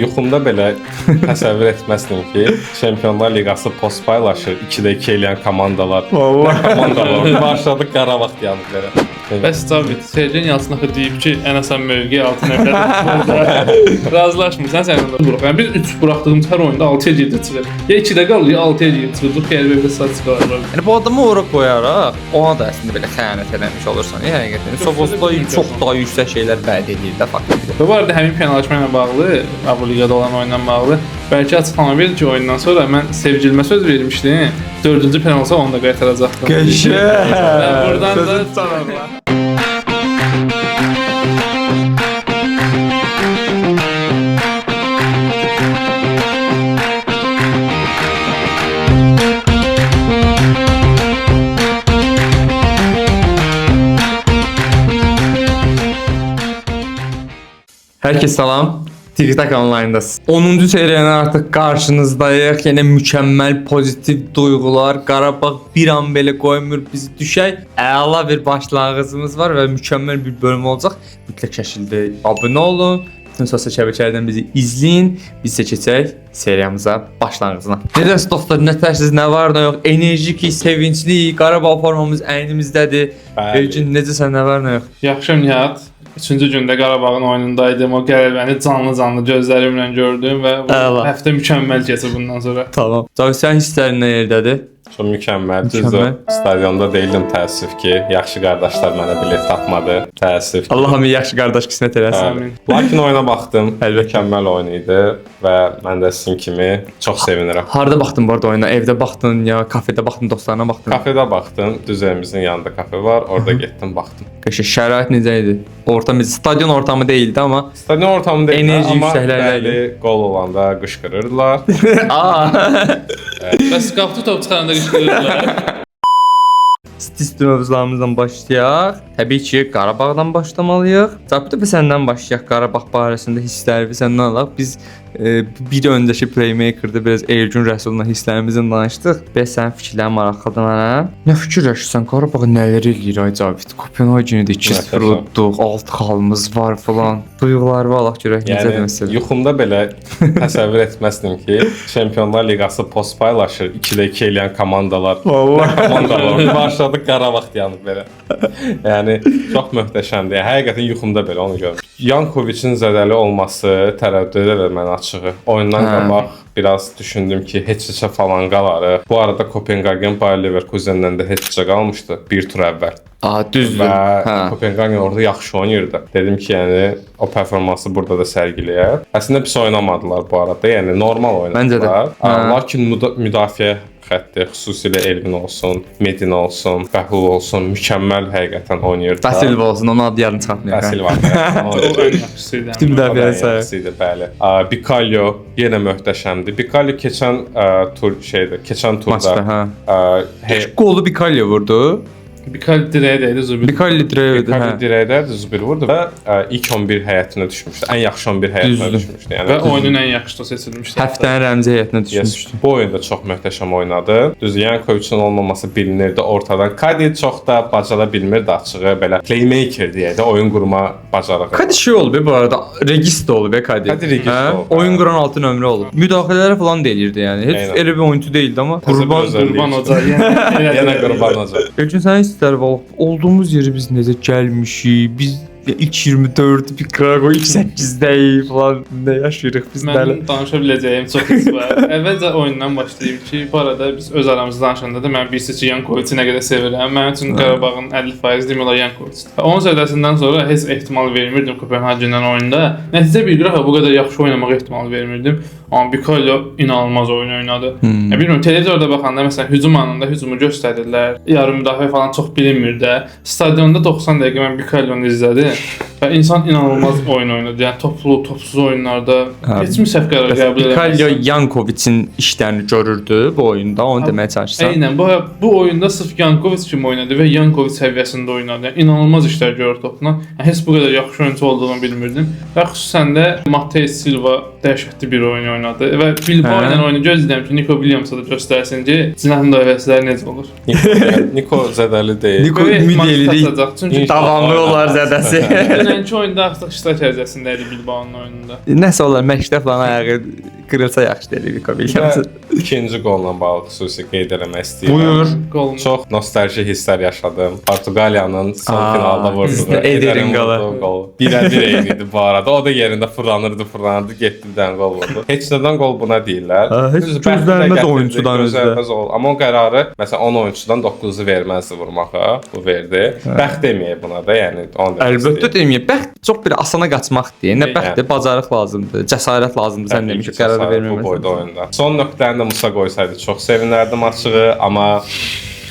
Yuxumda belə təsəvvür etməzdim ki, Çempionlar Liqası post paylaşır, 2-də 2 eləyən komandalar. Vallahi. Komandalar. Başladı Qarabağ yanıb belə. Bəs David, Sergen Yalçın axı deyib ki, ən asan mövqe 6 nəfərdir. Razılaşmırsan sən onda burax. Yəni biz 3 buraxdığımız hər oyunda 6-ya 7 çıxır. Ya 2-də qalır, ya 6-ya 7 çıxır. Qəribə bir statistika var. Yəni bu adamı ora qoyaraq ona da əslində belə xəyanət eləmiş olursan. Həqiqətən Sovosda çox daha yüksək şeylər vəd edir də faktiki. Və bu arada həmin penallaşma ilə bağlı, Avroligada olan oyunla bağlı bəlkə açıqlama verdi ki, oyundan sonra mən sevgilimə söz vermişdim. 4-cü penaltısa onu da qaytaracaqdım. Qəşəng. Buradan da Hər kəs salam. TikTok online'dasınız. 10-cu seriyanın artıq qarşınızdayıq. Yenə mükəmməl pozitiv duyğular. Qarabağ bir an belə qoymur bizi düşək. Əla bir başlanğıcımız var və mükəmməl bir bölüm olacaq. Mütləq şəkildə abunə olun. Bütün sosial şəbəkələrdən bizi izləyin. Biz isə keçək seriyamıza başlanğıcına. Necəsiz dostlar? Nətərsiz? Nə var, nə yox? Enerjik, sevincli. Qarabağ formamız əynimizdədir. Elgin necəsən? Nə var, nə yox? yaxşı Nihat. 3-cü gündə Qarabağın oyunundaydım. O qələbəni canlı gözlərimlə gördüm və bu həftə mükəmməl keçir bundan sonra. Tamam. Cavi, sən hisslərin nə yerdədir? Çox mükəmməl. Düzdür. Stadionda deyildim, təəssüf ki, yaxşı qardaşlar mənə bilet tapmadı. Təəssüf ki. Allah'ım yaxşı qardaş qismət eləsin. Amin. Lakin oyuna baxdım. Əlbəttə. Mükəmməl oyun idi və mən də sizin kimi çox sevinirəm. Harda baxdın bu arada oyuna? Evdə baxdın ya kafedə baxdın, dostlarına baxdın? Kafedə baxdım. Düz evimizin yanında kafe var. Orada getdim, baxdım. Qəşəng şərait necə idi? Ortam stadion ortamı değildi amma Stadion ortamı deyil, Enerji amma yüksəklərdə bəli, qol olanda qışqırırdılar. Bəs qapdı top çıxanda qışqırırlar. stil mövzularımızdan başlayaq. Təbii ki, Qarabağdan başlamalıyıq. Cəbdə səndən başlayaq. Qarabağ barəsində hisslərinizi səndən alaq. Biz bir öncəki Playmaker-da biraz Ergün Rəsulla hisslərimizi danışdıq. Bəs sənin fikirlərin maraqlıdır mənə. Nə fikirləşirsən? Qarabağ nələr eləyir ay Cəvid? Kopenhagen'də 2-0 udduq, 6 xalımız var falan. Duyğularını alaq görək necə deməsin. Yuxumda belə təsəvvür etməzdim ki, Çempionlar Liqası post paylaşır, 2-də 2 eləyən komandalar. Vallahi. Komandalar başladı Qarabağ yanıb belə. Yəni çox möhtəşəmdir. Həqiqətən yuxumda belə onu görmüşdüm. Yankovicin zədəli olması tərəddüd edir mənə açığı. Oyundan qabaq biraz düşündüm ki, heç-heçə falan qalarıq. Bu arada Kopenhagen Bayer Leverkusen'dən də heç-heçə qalmışdı bir tur əvvəl. Düzdür. Və Kopenhagen orada yaxşı oynayırdı. Dedim ki, yəni o performansı burada da sərgiləyər. Əslində pis oynamadılar bu arada. Yəni normal oynadılar. Məncə də. Lakin müdafiə xətti, xüsusilə Elvin olsun, Medina olsun, Bəhul olsun, mükəmməl həqiqətən oynayırdılar. Basilva olsun, onun adı yarın çıxartmayaq. Basilva. O ən yaxşısıydı. Bütün müdafiəyə sayıq. Bəli. Bikalyo yenə möhtəşəmdir. Bikalyo keçən turda Qolu Bikalyo vurdu. Bikal dirəyə dəydi Zubir. Bikalyo dirəyə vurdu. Bikalyo dirəyə dəydi, Zubir vurdu və ilk 11 heyətinə düşmüşdü. Ən yaxşı 11 heyətinə düşmüşdü. Yəni və oyunun ən yaxşısı seçilmişdi. Həftənin rəmzi heyətinə düşmüşdü. Bu oyunda çox möhtəşəm oynadı. Düz Yankovicin olmaması bilinirdi ortadan. Kadi çox da bacara bilmirdi açığı, belə playmaker deyə də oyun qurma bacarığı. Kadi şey olub bu arada, regist olub Kadi. Kadi regist olub. Oyun quran 6 nömrə olub. Müdaxilələri falan da elirdi yəni. Heç elə bir oyunçu değildi amma Qurban Hoca yenə Qurban Hoca. Elgin sən hisslər olduğumuz yeri biz necə gəlmişik, biz ilk 24 bir Krakow ilk 8-dəyi falan nə yaşayırıq biz nələ. Mən danışa biləcəyim çox his var. Əvvəlcə oyundan başlayıb ki, bu arada biz öz aramızda danışanda da mən bilirsiz ki, Yankovici nə qədər sevirəm. Mənim üçün Qarabağın 50% demək olar Yankovicdir. Onun sədəsindən sonra heç ehtimal vermirdim Kopenhagen'dən oyunda. Nəticə bir qırağa bu qədər yaxşı oynamağa ehtimal vermirdim. Amma Bikalyo inanılmaz oyun oynadı. Bilmirəm, televizorda baxanda məsələn hücum anında hücumu göstərirlər. Yarım müdafiə falan çox bilinmir də. Stadionda 90 dəqiqə mən Bikalyonu izlədim. Və insan inanılmaz oyun oynadı. Yəni toplu, topsuz oyunlarda heç mi səhv qərar qəbul eləməz. Bikalyo Yankovicin işlərini görürdü bu oyunda, onu deməyə çalışsam. Eynən, bu oyunda sırf Yankovic kimi oynadı və Yankovic səviyyəsində oynadı. Yəni inanılmaz işlər görür topla. Yəni heç bu qədər yaxşı oyunçu olduğunu bilmirdim. Və xüsusən də Mateus Silva dəhşətli bir oyun oynadı və Bilbao ilə oyunu gözləyirəm ki, Nico Williams'a da göstərsin ki, cinah müdafiəçiləri necə olur. Niko zədəli deyil. Niko ümid eləyirik. Çünki Davamlı olar zədəsi. Dünənki oyunda artıq iştirak ərizəsində idi Bilbao'nun oyununda. Nəsə olar məktəblə ayağı qırılsa yaxşı deyil Vico Williams. İkinci qolla bağlı xüsusi qeyd eləmək istəyirəm. Buyur. Qolun. Çox nostalji hisslər yaşadım. Portuqaliyanın son finalda vurduğu Ederin qalı. qol. 1-1 idi bu arada. O da yerində fırlanırdı, getdi bir dənə qol vurdu. Heç nədən qol buna deyirlər. Heç Düzdür, gözlənməz bəxtlə oyunçudan özdə. gözlənməz ol. Amma o qərarı məsələn 10 oyunçudan 9-u verməzdi vurmağa. Bu verdi. Bəxt deməyib buna da, yəni onu demək Əlbəttə istəyirəm. deməyim. Bəxt çox bir asana qaçmaq deyil. Nə bəxtdir, bacarıq lazımdır, cəsarət lazımdır. Sən demişdin qərar Bu verməməlisən. boyda oyunda. Son nöqtəni də Musa qoysaydı çox sevinərdim açığı, amma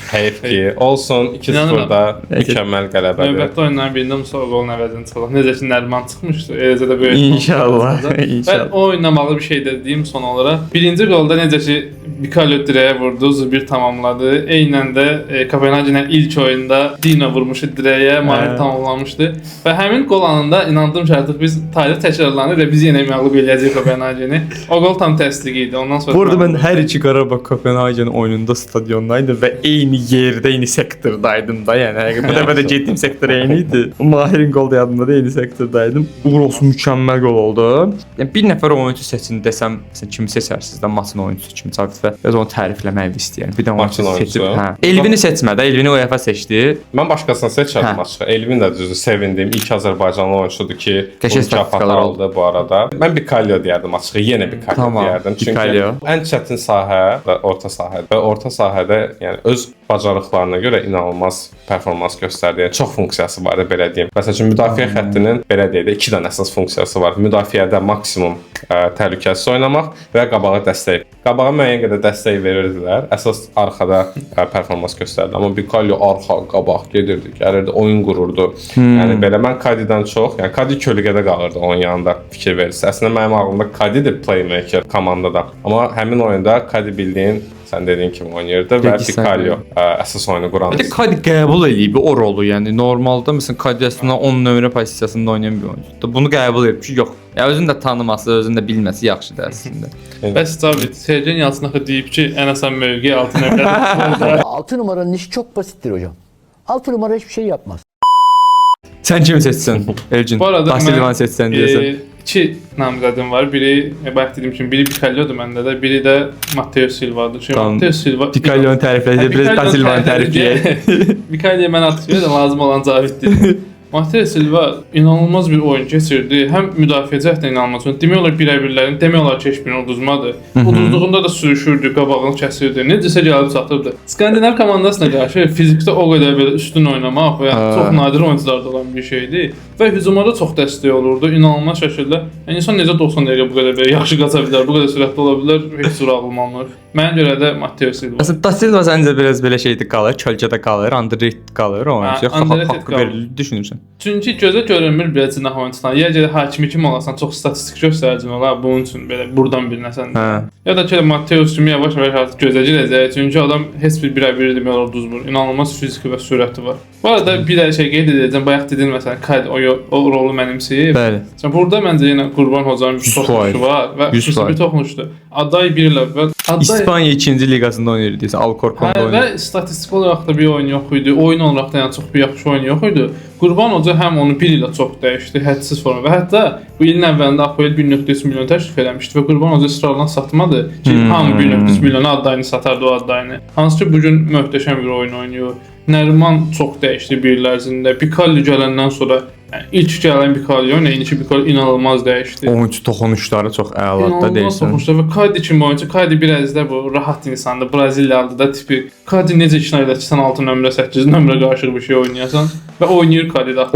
heyf ki, olsun 2-0-da mükəmməl qələbədir. Növbətli oyunların birində Musa qolun əvəzini çıxaraq. Necə ki Nəriman çıxmışdı, eləcə də böyük. İnşallah, Və inşallah. o oyunla bağlı bir şey də deyim son olaraq. Birinci qolda necə ki Vicario dirəyə vurdu, Zubir tamamladı. Eynən də Kopenhagenə ilk oyunda Dino vurmuşdu dirəyə, Mahir tamamlamışdı. Və həmin qol anında inandım ki artıq biz tarix təkrarlanır və biz yenə məğlub eləyəcəyik Kopenhageni. O qol tam təsdiq idi. Ondan sonra Burada mən hər iki Qarabağ Kopenhagen oyununda stadiondaydım və eyni yerdə, eyni sektordaydım da. Yəni həqiqətən bu dəfə də getdiyim sektor eyni idi. Mahirin qol da yadımda da eyni sektordaydım. Uğur olsun, mükəmməl qol oldu. Yəni bir nəfər oyunçu seçin desəm, məsələn kimi seçərsiniz də maçın oyunçusu kimi Cavit və biraz onu tərifləmək istəyirəm. Bir də Maçın oyunçu seçib, oyunçusu. hə. Elvini seçmə də, Elvini UEFA seçdi. Mən başqasını seçərdim Hə. açığı. Elvin də düzdür, sevindim. İlk Azərbaycanlı oyunçudur ki, Qəşəng bu mükafat statistikalar aldı bu arada. Mən Bikalio deyərdim açığı, yenə Bikalio Tamam, deyərdim. Çünki Bikalio. ən çətin sahə və orta sahədə. Və orta sahədə yəni öz bacarıqlarına görə inanılmaz performans göstərdi. Yəni çox funksiyası var, belə deyim. Məsələn üçün müdafiə xəttinin belə deyək də 2 dənə əsas funksiyası var. Müdafiədə maksimum təhlükəsiz oynamaq və qabağa dəstək. Qabağa müəyyən qədər dəstək verirdilər. Əsas arxada performans göstərdi. Amma Bikalio arxa, qabaq gedirdi, gəlirdi, oyun qururdu. Yəni belə mən Kadidən çox, yəni Kadi kölgədə qalırdı onun yanında fikir verirsə. Əslində mənim ağlımda Kadidir playmaker komandada. Amma həmin oyunda Kadi bildiyin sən dediyin kimi oynayırdı və Peki, Bikalio əsas oyunu quran. Bir də Kadi qəbul eləyib o rolu. Yəni normalda məsələn Kadi əslində 10 nömrə pozisiyasında oynayan bir oyuncudur. Bunu qəbul edib ki, yox. Ya özünü də tanıması, özünü də bilməsi yaxşıdır əslində. Bəs Cavit, Sergen Yalçın axı deyib ki, ən asan mövqe 6 nömrədir. 6 numaranın işi çok basittir hocam. 6 numara hiçbir şey yapmaz. Sən kimi seçsən? Elcin. Bu arada Basilvan seçsən deyəsən. 2 namizədim var. Biri bayaq dediyim kimi biri Bikalio'dur məndə də, biri də Matteo Silva'dır. Çünki Tamam. Matteo Silva Dikalion təriflədi, biraz Basilvan tərifləyək. Bikalio'ya mən atışıyor da lazım olan Cavit'dir. Matteo Silva inanılmaz bir oyun keçirdi. Həm müdafiə cəhətdən inanılmaz. Demək olar birə-birlərin, demək olar ki, heç birini uduzmadı. Uduzduğunda da sürüşürdü, qabağını kəsirdi. Necəsə gəlib çatırdı. Skandinav komandasına qarşı fizikdə o qədər belə üstün oynamaq və çox nadir oyuncularda olan bir şeydir. Və hücuma da çox dəstək olurdu. İnanılmaz şəkildə. Yəni insan necə 90 dəqiqə bu qədər belə yaxşı qaça bilər, bu qədər sürətli ola bilər, heç cür ağlım almır. Mənə görə də Matteo Silva. Əslində Da Silva səncə biraz belə şeydə qalır, kölgədə qalır, underrated qalır o oyuncu. Yoxsa underrated haqqı qalır. verilir düşünürsən? Çünki gözə görünmür belə cinah oyunçular. Ya gələ hakimi kim olasan, çox statistik göstəricin olar, bunun üçün belə burdan bilinəsən. Hə. Ya da ki Mateus kimi yavaş-yavaş artıq gözə girəcək. Çünki adam heç bir birə-bir demək olar uduzmur. İnanılmaz fiziki və sürəti var. Bu arada bir də şey qeyd edəcəm. Bayaq dedin məsələn, Kadi o rolu mənimsəyib. Bəli. Sən burada məncə yenə Qurban Hocanın bir 100%. toxunuşu var və 100%. xüsusi bir toxunuşdur. Aday 1 ilə və Aday İspaniya 2-ci liqasında oynayır deyəsən, Alcorcon'da və oynayır. statistik olaraq da bir oyun yox idi. Oyun olaraq da yəni çox bir yaxşı oyun yox idi. Qurban Hoca həm onu 1 ilə çox dəyişdi, hədsiz forma və hətta bu ilin əvvəlində Apoel 1.3 milyon təklif eləmişdi və Qurban Hoca israrla satmadı ki, hamı 1.3 milyona Adayını satardı o Adayını. Hansı ki bu gün möhtəşəm bir oyun oynayır. Nəriman çox dəyişdi bir il ərzində. Bikalli gələndən sonra yəni ilk gələn Bikalli ilə indiki Bikalli inanılmaz dəyişdi. Oyuncu toxunuşları çox əladır da İnanılmaz deyirsən. toxunuşlar və Kadi kimi oyuncu. Kadi biraz da bu rahat insandır. Braziliyalıdır da tipi. Kadi necə işinə edir ki, sən 6 nömrə, 8 nömrə qarşı bir şey oynayasan və oynayır Kadi də.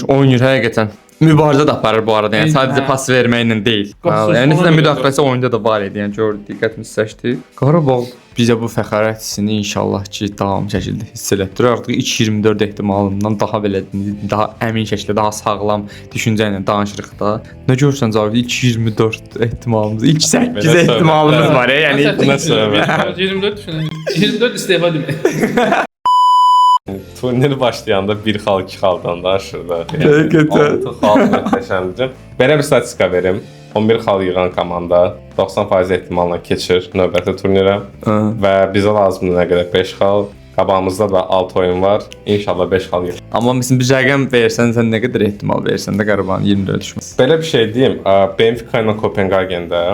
Oynayır həqiqətən. Mübarizə də aparır bu arada. Yəni sadəcə pas verməklə deyil. Qapsız Yəni ona nəsə görə müdaxiləsi oyunda da var idi. Yəni gördük, diqqətimiz çəkdi. Qarabağ bizə bu fəxarət hissini inşallah ki, davam şəkildə hiss elətdirir. Artıq 2-24 ehtimalından daha belə daha əmin şəkildə, daha sağlam düşüncə ilə danışırıq da. Nə görürsən Cavid 2-24 ehtimalımız, ilk 8 Belə söhbət. ehtimalımız var. Yəni Nə söhbət? 24 düşünün. 24 istefa demək. Turnir başlayanda bir xal 2 xaldan danışırdı. Həqiqətən. 6 xal möhtəşəmdir. Belə bir statistika verim. 11 xal yığan komanda 90% ehtimalla keçir növbəti turnirə və bizə lazımdır nə qədər 5 xal. Qabağımızda da 6 oyun var. İnşallah 5 xal gəlir. Amma məsələn bir rəqəm versən, sən nə qədər ehtimal versən də Qarabağın 24-ə düşməsi? Belə bir şey deyim, Benfica ilə Kopenhagendə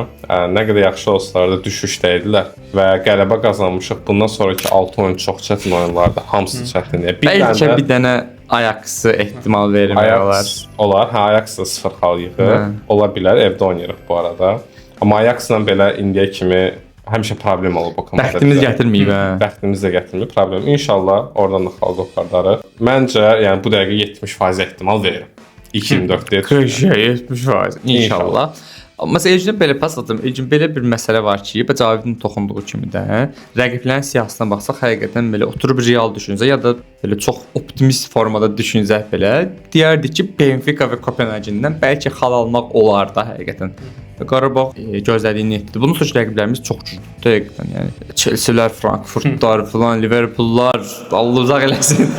nə qədər yaxşı olsalar da düşüşdəydilər və qələbə qazanmışıq. Bundan sonraki 6 oyun çox çətin oyunlardı. Hamısı çətindir. Bəlkə bir dənə Ajax-ı ehtimal vermək olar. Ajax olar. Hə, Ajax da 0 xal yığır. Hə. Ola bilər, evdə oynayırıq bu arada. Amma Ajax-la belə indiyə kimi həmişə problem olub o komandada. Bəxtimiz gətirməyib hə. Bəxtimiz də gətirmir problem. İnşallah oradan da xal qopardarıq. Məncə, yəni bu dəqiqə 70% ehtimal verirəm. 2-24-də. 70%. İnşallah. Məsələn, Elçinə belə pas atım. Elçin belə bir məsələ var ki, Cavidin toxunduğu kimi də rəqiblərin siyahısına baxsaq, həqiqətən belə oturub real düşünsə ya da belə çox optimist formada düşünsək belə, deyərdik ki, Benfica və Kopenhagendən bəlkə xal almaq olar da həqiqətən. Qarabağ gözlədiyini etdi. Bunun sonra rəqiblərimiz çox güclüdür həqiqətən. Yəni Chelsea-lər, Frankfurtlar, falan, Liverpoollar, Allah uzaq eləsin.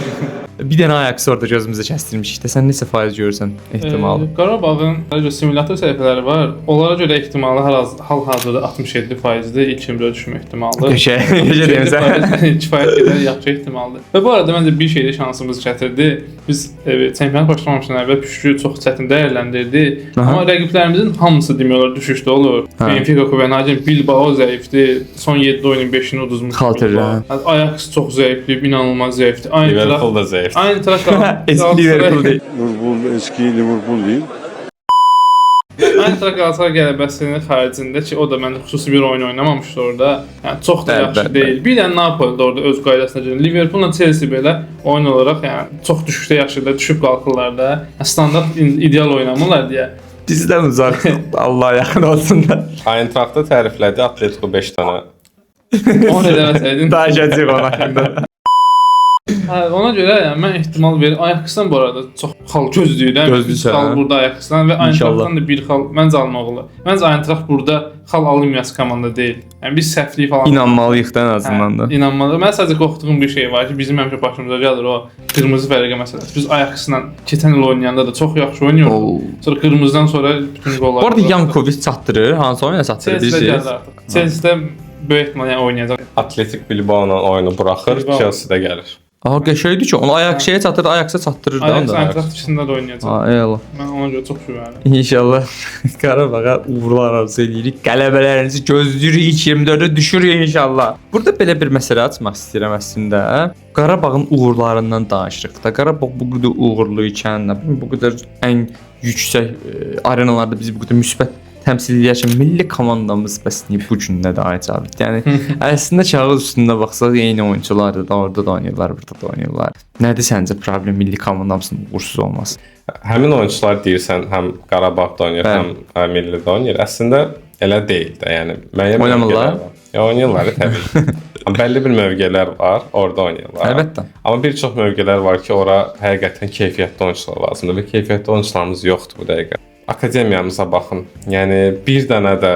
Bir dənə Ajax orada gözümüzə kəsdirmişik də. Sən neçə faiz görürsən ehtimalı? Qarabağın simulyator səhifələri var. Onlara görə ehtimalı hal-hazırda 67%-dir. İlk 24-ə düşmə ehtimalı. Necə deyirsən? Kifayət qədər yaxşı ehtimaldır. Və bu arada məncə bir şeydə şansımız gətirdi. Biz çempionat başlamamışdan əvvəl püşkü çox çətin dəyərləndirdi. Amma rəqiblərimizin hamısı demək olar düşüşdə olur. Benfica, Kopenhagen, Bilbao zəifdir. Son 7 oyunun 5-ini uduzmuş. Ajax çox zəifdir, inanılmaz zəifdir. Liverpool da zəif. Aynı Trakal. Eski Liverpool değil. Liverpool eski Liverpool değil. Aynı Trakal qələbəsinin xaricində ki, o da məndə xüsusi bir oyun oynamamışdı orada. Yəni çox da yaxşı deyil. Bir də Napoli də orada öz qaydasına görə. Liverpool'la Chelsea belə oyun olaraq yəni çox düşüşdə yaşayırlar, düşüb qalxırlar da. Yəni, standart ideal oynamırlar deyə. Bizdən uzaq. Allah yaxın olsun da. Eintracht'ı təriflədi, Atletico 5 dənə. Onu eləməsəydin. Daha gələcək ona haqqında. Ona görə yəni mən ehtimal verirəm. Ajax-dan bu arada çox xal gözləyirəm. Gözləyirsən. Xal burada Ajax-dan və Eintracht-dan da bir xal məncə almaq olar. Məncə Eintracht burada xal alınmayan komanda deyil. Yəni biz səhvlik falan İnanmalıyıq da ən azından da. İnanmalı. Mən sadəcə qorxduğum bir şey var ki, bizim həmişə başımıza gəlir o qırmızı vərəqə məsələsi. Biz Ajax-la keçən il oynayanda da çox yaxşı oynayırdıq. Sonra qırmızıdan sonra bütün qollar. Bu arada Yankovic çatdırır. Hansı oyuna çatdırır bilirsiniz? Chelsea-də böyük ehtimal yəni oynayacaq. Atletik Bilbao-la oyunu buraxır, Chelsea-də gəlir. Aha, qəşəngdir ki, onu Ajax-a çatdırır, Ajax-a çatdırır da Ajax onda. Eintracht dışında da oynayacaq. Ha, eyvallah. Mən ona görə çox güvənirəm. İnşallah Qarabağa uğurlar arzu edirik. Qələbələrinizi gözləyirik. 24-ə düşürük inşallah. Burada belə bir məsələ açmaq istəyirəm əslində. Qarabağın uğurlarından danışırıq da. Qarabağ bu qədər uğurlu ikən, bu qədər ən yüksək arenalarda bizi bu qədər müsbət təmsil edən milli komandamız bəs niyə bu gün nə daha Cavid? Yəni əslində kağız üstündə baxsaq eyni oyunçular da orada da oynayırlar, burada da oynayırlar. Nədir səncə problem milli komandamızın uğursuz olması? Həmin oyunçular deyirsən, həm Qarabağda oynayır, həm millidə oynayır. Əslində elə deyil də, yəni müəyyən oynamırlar. Ya oynayırlar təbii. Amma bəlli bir mövqelər var, orada oynayırlar. Əlbəttə. Amma bir çox mövqelər var ki, ora həqiqətən keyfiyyətli oyunçular lazımdır və keyfiyyətli oyunçularımız yoxdur bu dəqiqə. Akademiyamıza baxın. Yəni bir dənə də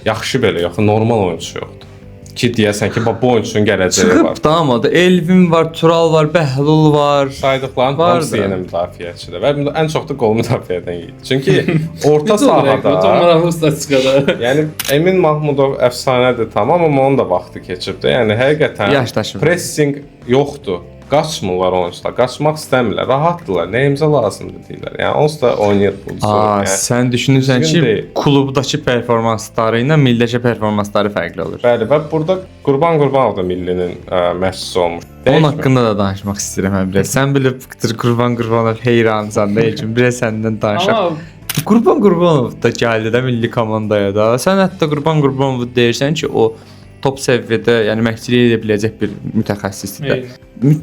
yaxşı belə yox, normal oyunçu yoxdur. Ki deyəsən ki, bu oyunçunun gələcəyi var. Çıxıb da amma da Elvin var, Tural var, Bəhlul var. Saydıqların hamısı yeni müdafiəçidir və ən çox da qol müdafiədən gedir. Çünki orta sahada çox maraqlı statistikada. Yəni Emin Mahmudov əfsanədir, tamam, amma onun da vaxtı keçibdi. Yəni həqiqətən pressing yoxdur. Qaçmırlar oyunçular, qaçmaq istəmirlər, rahatdırlar, nəyimizə lazımdır deyirlər. Yəni onsuz da oynayır futbolçular. Yəni sən düşünürsən ki, klubdakı performansları ilə millidəki performansları fərqli olur. Bəli, və burada Qurbanov da millinin məşqçisi olmuş. Onun haqqında da danışmaq istəyirəm biraz. Sən bilib Qurbanov heyransan da üçün biraz səndən danışaq. Qurbanov da gəldi də milli komandaya da. Sən hətta Qurbanov deyirsən ki, o top səviyyədə, yəni məşqçilik edə biləcək bir mütəxəssisdir.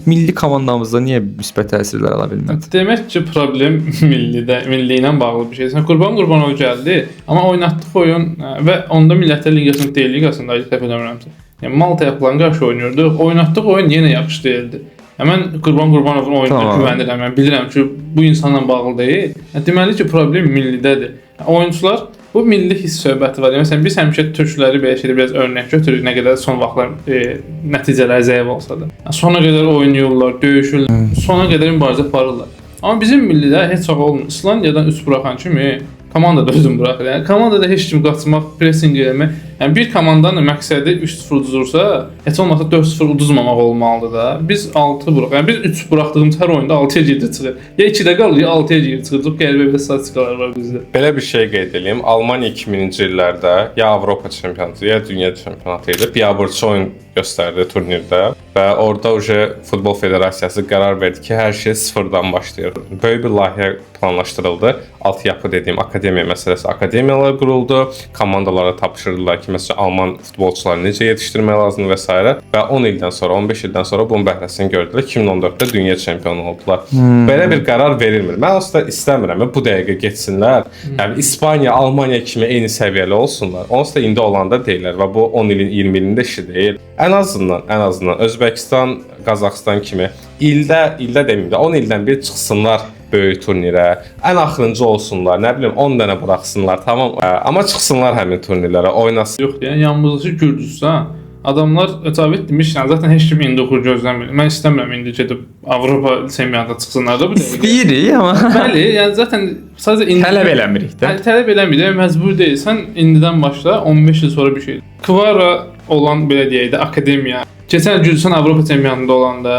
Milli komandamızda niyə müsbət təsirlər ala bilmədi? Demək ki, problem milli ilə bağlı bir şeydir. Qurbanov gəldi, amma oynatdıq oyun və onda Millətlər Liqasının deyil liqasında ayıq təpə eləmirəmsə. Yəni Maltaya falan qarşı oynayırdıq. Oynatdıq oyun yenə yaxşı deyildi. Mən Qurbanovun oyununa güvənirəm. Mən bilirəm ki, bu insanla bağlı deyil. Deməli ki, problem millidədir. Oyunçular bu milli hiss söhbəti var. Məsələn, biz həmişə türkləri belə şeydə biraz örnək götürürük, nə qədər son vaxtlar nəticələr zəif olsa da. Sona qədər oynayırlar, döyüşürlər, sona qədər mübarizə aparırlar. Amma bizim millidə heç vaxt olmur. İslandiyadan 3 buraxan kimi komanda da özünü buraxır. Yəni komandada heç kim qaçmaq, pressing eləmək Yəni bir komandanın məqsədi 3-0 uduzursa, heç olmasa 4-0 uduzmamaq olmalıdır da. Biz 6 buraxırıq. Yəni biz 3 buraxdığımız hər oyunda 6-ya geri çıxır. Ya 2-də qalır, ya 6-ya geri çıxır. Çox qəribə bir statistikalar var bizdə. Belə bir şey qeyd edeyim. Almaniya 2000-ci illərdə ya Avropa çempionatı, ya dünya çempionatı idi. Biabırçı oyun göstərdi turnirdə və orada Futbol Federasiyası qərar verdi ki, hər şey sıfırdan başlayır. Böyük bir layihə planlaşdırıldı. Altyapı dediyim akademiya məsələsi, akademiyalar quruldu, komandalara tapşırdılar ki, məsələn Alman futbolçuları necə yetişdirmək lazımdır və s. və 10 ildən sonra, 15 ildən sonra bunun bəhrəsini gördülər. 2014-də dünya çempionu oldular. Belə bir qərar verilmir. Mən aslında istəmirəm bu dəqiqə getsinlər. Yəni İspaniya, Almaniya kimi eyni səviyyəli olsunlar. Onsuz da indi olanda deyirlər və bu 10 ilin, 20 ilində işi deyil. Ən azından Özbəkistan, Qazaxıstan kimi ildə deməyim də 10 ildən bir çıxsınlar böyük turnirə. Ən axırıncı olsunlar, nə bilim 10 dənə buraxsınlar, tamam. Amma çıxsınlar həmin turnirlərə, oynasın. Yox, yəni yanımızdakı Gürcüstan adamlar Cavit demiş, yəni zaten heç kim indi uğur gözləmir. Mən istəmirəm indi gedib Avropa çempionatına çıxsınlar da bu dəqiqə. İstəyirik amma Bəli, yəni zaten sadəcə indi tələb eləmirik də. Tələb eləmirik, məcbur deyilsən, indidən başla 15 il sonra bir şeydir. Kvara olan belə deyək də akademiya. Keçən il Gürcüstan Avropa çempionatında olanda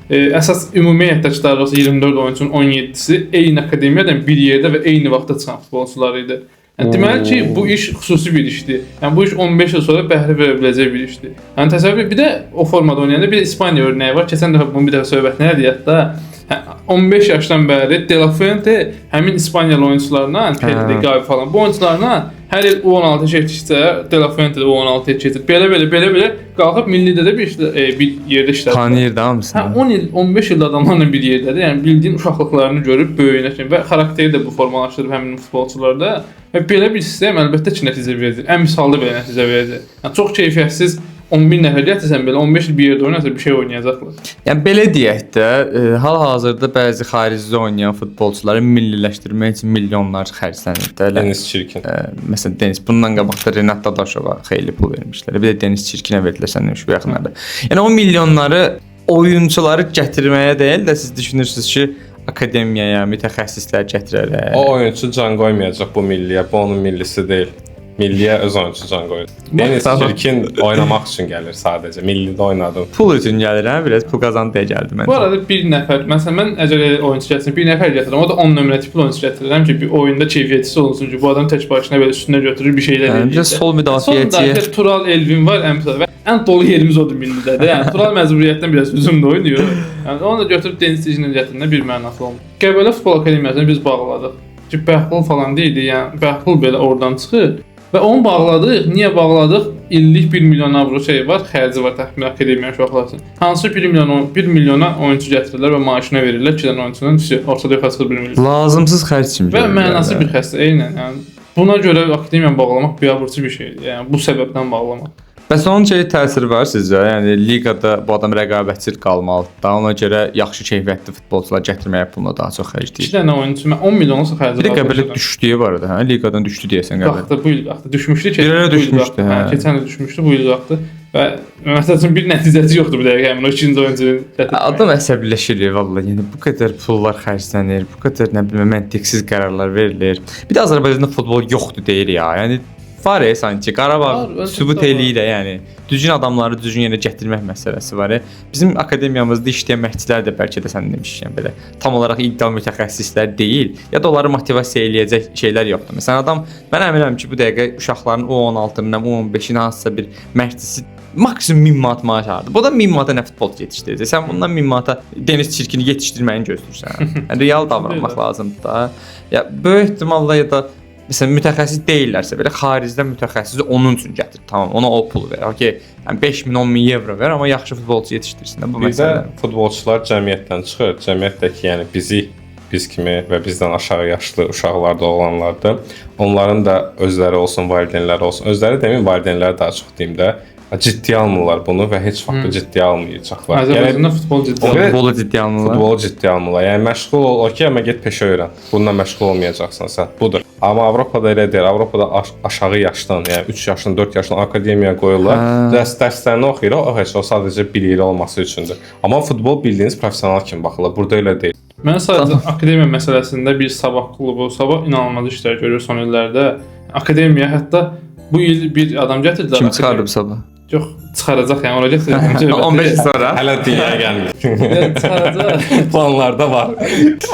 əsas ümumi həyatdaşları 24 oyunçunun 17-si eyni akademiyadan bir yerdə və eyni vaxtda çıxan futbolçular idi. Yəni deməli ki, bu iş xüsusi bir işdir. Yəni bu iş 15 il sonra bəhrə verə biləcək bir işdir. Yəni təsəvvür bir də o formada oynayanda bir İspaniya örnəyi var. Keçən dəfə bunun bir dəfə söhbətini elədik hətta. 15 yaşdan bəri De La Fuente həmin İspaniyalı oyunçularla, Pedri, Gavi falan bu oyunçularla hər il U16 keçsə, De La Fuente də U16 keçir. Belə qalxıb millidə də bir yerdə işlədir. Tanıyır da hamısını. 10 il, 15 il adamlarla bir yerdədir. Yəni bildiyin uşaqlıqlarını görüb böyüyünə və xarakteri də bu formalaşdırıb həmin futbolçularda. Və belə bir sistem əlbəttə ki, nəticə verəcək. Ən misallı belə nəticə verəcək. Yəni çox keyfiyyətsiz 11 nəfər gətirsən belə 15 il bir yerdə oynasa bir şey oynayacaqlar. Yəni belə deyək də, hal-hazırda bəzi xaricdə oynayan futbolçuları milliləşdirmək üçün milyonlar xərclənir də. Deniz Çirkin. Məsələn Deniz bundan qabaq da Renat Dadaşova xeyli pul vermişlər. Bir də Deniz Çirkinə verdilər səndən şu yaxınlarda. Yəni o milyonları oyunçuları gətirməyə deyil də siz düşünürsüz ki, akademiyaya mütəxəssislər gətirərək. O oyunçu can qoymayacaq bu milliyə, bu onun millisi deyil. Milliyə öz oyunçu can qoyur. Deniz Çirkin oynamaq üçün gəlir sadəcə. Millidə oynadım. Pul üçün gəlir hə, biraz pul qazandı deyə gəldi mən. Bu arada bir nəfər, məsələn mən əgər oyunçu gətirsən, bir nəfər gətirirəm, o da 10 nömrə tipli oyunçu gətirirəm ki, bir oyunda keyfiyyətlisi olsun ki, bu adam tək başına belə üstünə götürür bir şeylər edir. Məncə sol müdafiəçi. Tural Elvin var, və ən dolu yerimiz odur millidə də. Yəni Tural məcburiyyətdən biraz hücumda oynayır. Yəni onu da götürüb Deniz Çirkinə gətirəndə bir mənası olmur. Qəbələ Futbol Akademiyasını biz bağladıq. Ki Bəhlul falan deyildi, yəni Bəhlul belə oradan çıxır. Və onu bağladıq. Niyə bağladıq? İllik 1 milyon avro var, xərci var təxminən akademiya uşaqlar üçün. Hansı 1 milyona oyunçu gətirirlər və maaşını verirlər 2 dənə oyunçunun, ortada yoxsa 1 milyon. Lazımsız xərc kimi. Və mənası bir xəstə, eynən. Yəni buna görə akademiyanı bağlamaq biabırçı bir şeydir. Yəni bu səbəbdən bağlamaq. Bəs onun təsiri var sizcə? Yəni liqada bu adam rəqabətçil qalmalıdır da. Ona görə yaxşı keyfiyyətli futbolçular gətirməyə puluna daha çox xərcləyir. 2 dənə oyunçu mən 10 milyonluq xərcləyirəm. Bir də Qəbələ düşdü bu arada, hə? Liqadan düşdü deyəsən Qəbələ. Qalxdı bu il qalxdı. Düşmüşdü ki. Bir ara düşmüşdü, hə. Keçən il düşmüşdü, bu il qalxdı. Və məsələn bir nəticəsi yoxdur bu dəqiqə həmin o ikinci oyunçunun gətirmək. Adam əsəbləşir vallahi. Yəni bu qədər pullar xərclənir, bu qədər nə bilim məntiqsiz qərarlar verilir. Bir də Azərbaycanda futbol yoxdur deyir ya. Yəni var sanki Qarabağ sübut eləyir yəni. Düzgün adamları düzgün yerə gətirmək məsələsi var. Bizim akademiyamızda işləyən məşqçilər də bəlkə də sən demişsən belə tam olaraq iddia mütəxəssislər deyil, ya da onları motivasiya eləyəcək şeylər yoxdur. Məsələn adam mən əminəm ki, bu dəqiqə uşaqların U16-ndan U15-in hansısa bir məşqçisi maksimum 1000 manat maaş alır. Bu da 1000 manata nə futbolçu yetişdirəcək? Sən bundan 1000 manata Deniz Çirkini yetişdirməyini gözləyirsən. Yəni real davranmaq lazımdır da. Ya böyük ehtimalla ya da məsələn mütəxəssis deyillərsə belə xaricdən mütəxəssisi onun üçün gətir. Tamam, ona o pulu ver. Okay. Yəni 5000 10000 evro ver, amma yaxşı futbolçu yetişdirsin də bu məsələ. Bizdə futbolçular cəmiyyətdən çıxır. Cəmiyyətdəki yəni biz kimi və bizdən aşağı yaşlı uşaqlarda olanlardır. Onların da özləri olsun, valideynləri olsun. Özləri deməyim, valideynləri daha çox deyim də. Ciddiyə almırlar bunu və heç vaxt ciddiyə almayacaqlar. Azərbaycanda futbol ciddiyə almırlar. Futbolu ciddiyə almırlar. Futbolu ciddiyə almırlar. Yəni məşğul ol, okey, amma get peşə öyrən. Bununla məşğul olmayacaqsan sən. Budur. Amma Avropada elə deyil. Avropada aşağı yaşdan, yəni 3 yaşdan, 4 yaşdan akademiyaya qoyurlar. Dərslərini oxuyur, o heç o sadəcə bilikli olması üçündür. Amma futbol bildiyiniz professional kimi baxırlar. Burada elə deyil. Mən sadəcə akademiya məsələsində bir Sabah klubu, Sabah inanılmaz işlər görür son illərdə. Akademiya hətta Bu il bir adam gətirdilər. Kim çıxarıb sabah? Yox, çıxaracaq yəni ona gətirirəm. 15 il sonra. Hələ dünyaya gəlmir. Çıxaracaq. Planlarda var.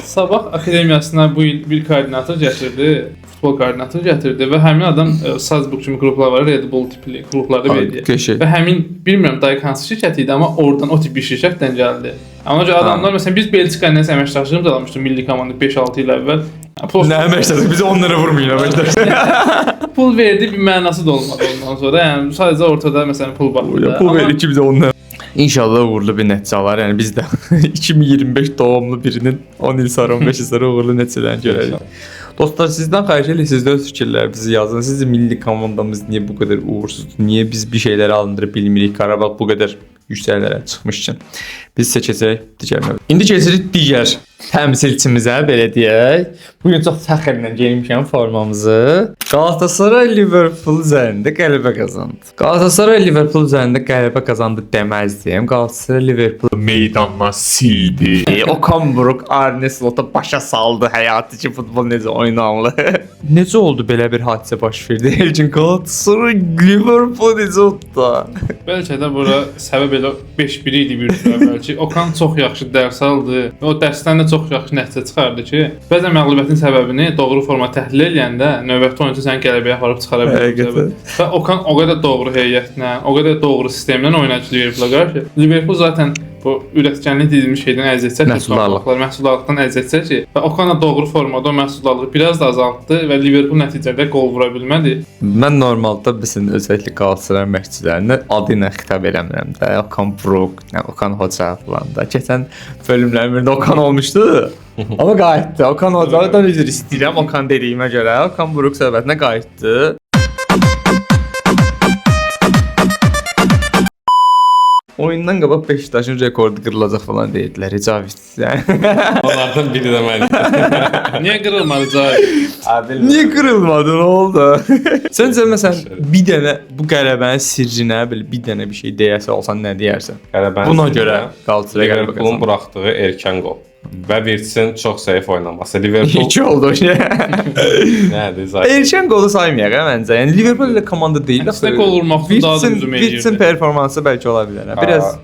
Sabah akademiyasına bu il bir koordinator gətirdi. Futbol koordinatoru gətirdi və həmin adam Salzburg kimi klublar var, Red Bull tipli klublarda verdi. Və həmin bilmirəm dəqiq hansı şirkət idi, amma oradan o tip bir şirkətdən gəldi. Ona görə adamlar məsələn biz Belçika ilə əməkdaşlığımız almışdıq milli komanda 5-6 il əvvəl. Nə əməkdaşlıq? Biz onlara vurmayın əməkdaşlıq. Pul verdi, bir mənası da olmadı ondan sonra. Yəni sadəcə ortada məsələn pul baxdı. Pul verdi ki bizə onlara. İnşallah uğurlu bir nəticə alar. Yəni biz də 2025 doğumlu birinin 10 il sonra, 15 il sonra uğurlu nəticələrini görəcəyik. Dostlar, sizdən xahiş edirəm, siz də öz fikirlərinizi yazın. Sizin milli komandamız niyə bu qədər uğursuzdur? Niyə biz bir şeyləri alındıra bilmirik? Qarabağ bu qədər yüksəklərə çıxmışkən. Biz isə keçək digər mövzuya. İndi keçirik digər təmsilçimizə, belə deyək. Bu gün çox fəxrlə geyinmişəm formamızı. Galatasaray Liverpool üzərində qələbə qazandı. Galatasaray Liverpool üzərində qələbə qazandı deməzdim. Galatasaray Liverpool meydanına sildi. Okan Buruk Arne Slot'a başa saldı həyatı ki, futbol necə oynanılır. Necə oldu belə bir hadisə baş verdi? Elçin Galatasaray Liverpool necə oldu? Bəlkə də bura səbəb elə 5-1 idi bir əvvəlki. Okan çox yaxşı dərs aldı. O dərsdən də çox yaxşı nəticə çıxardı ki, bəzən məğlubiyyətin səbəbini doğru forma təhlil edəndə növbəti oyunçu səni qələbəyə aparıb çıxara bilər. Və Okan o qədər doğru heyətlə, o qədər doğru sistemlə oynayıcı Liverpoola qarşı. Liverpool zaten bu ürətkənlik dediyimiz şeydən əziyyət çəkir. Məhsuldarlıqdan əziyyət çəkir. Və Okan da doğru formada o məhsuldarlığı biraz da azaltdı və Liverpool nəticədə qol vura bilmədi. Mən normalda bizim özəlliklə Galatasaray məşqçilərinə adı ilə xitab eləmirəm də. Okan Buruk, Okan Hoca falan da. Keçən bölümlərin birində Okan olmuşdu. Amma qayıtdı. Okan Hoca'dan üzr istəyirəm. Okan dediyimə görə Okan Buruk söhbətinə qayıtdı. Oyundan qabaq Beşiktaşın rekordu qırılacaq falan deyildilər. Cavit. Onlardan biri də mən. Niyə qırılmadı Cavit? Niyə qırılmadı? Nə oldu? Səncə məsələn bir dənə bu qələbənin sirrinə belə bir dənə bir şey deyəsə olsan nə deyərsən? Buna görə Galatasaray qələbə Liverpoolun buraxdığı erkən qol və Virtsin çox zəif oynaması. Liverpool 2 oldu. nədir zaten? Erkən qolu saymayaq məncə. Yəni Liverpool elə komanda deyil axı. Əksinə qol vurmaqdan daha da hücum edirdi. Virtsin performansı bəlkə ola bilər. Biraz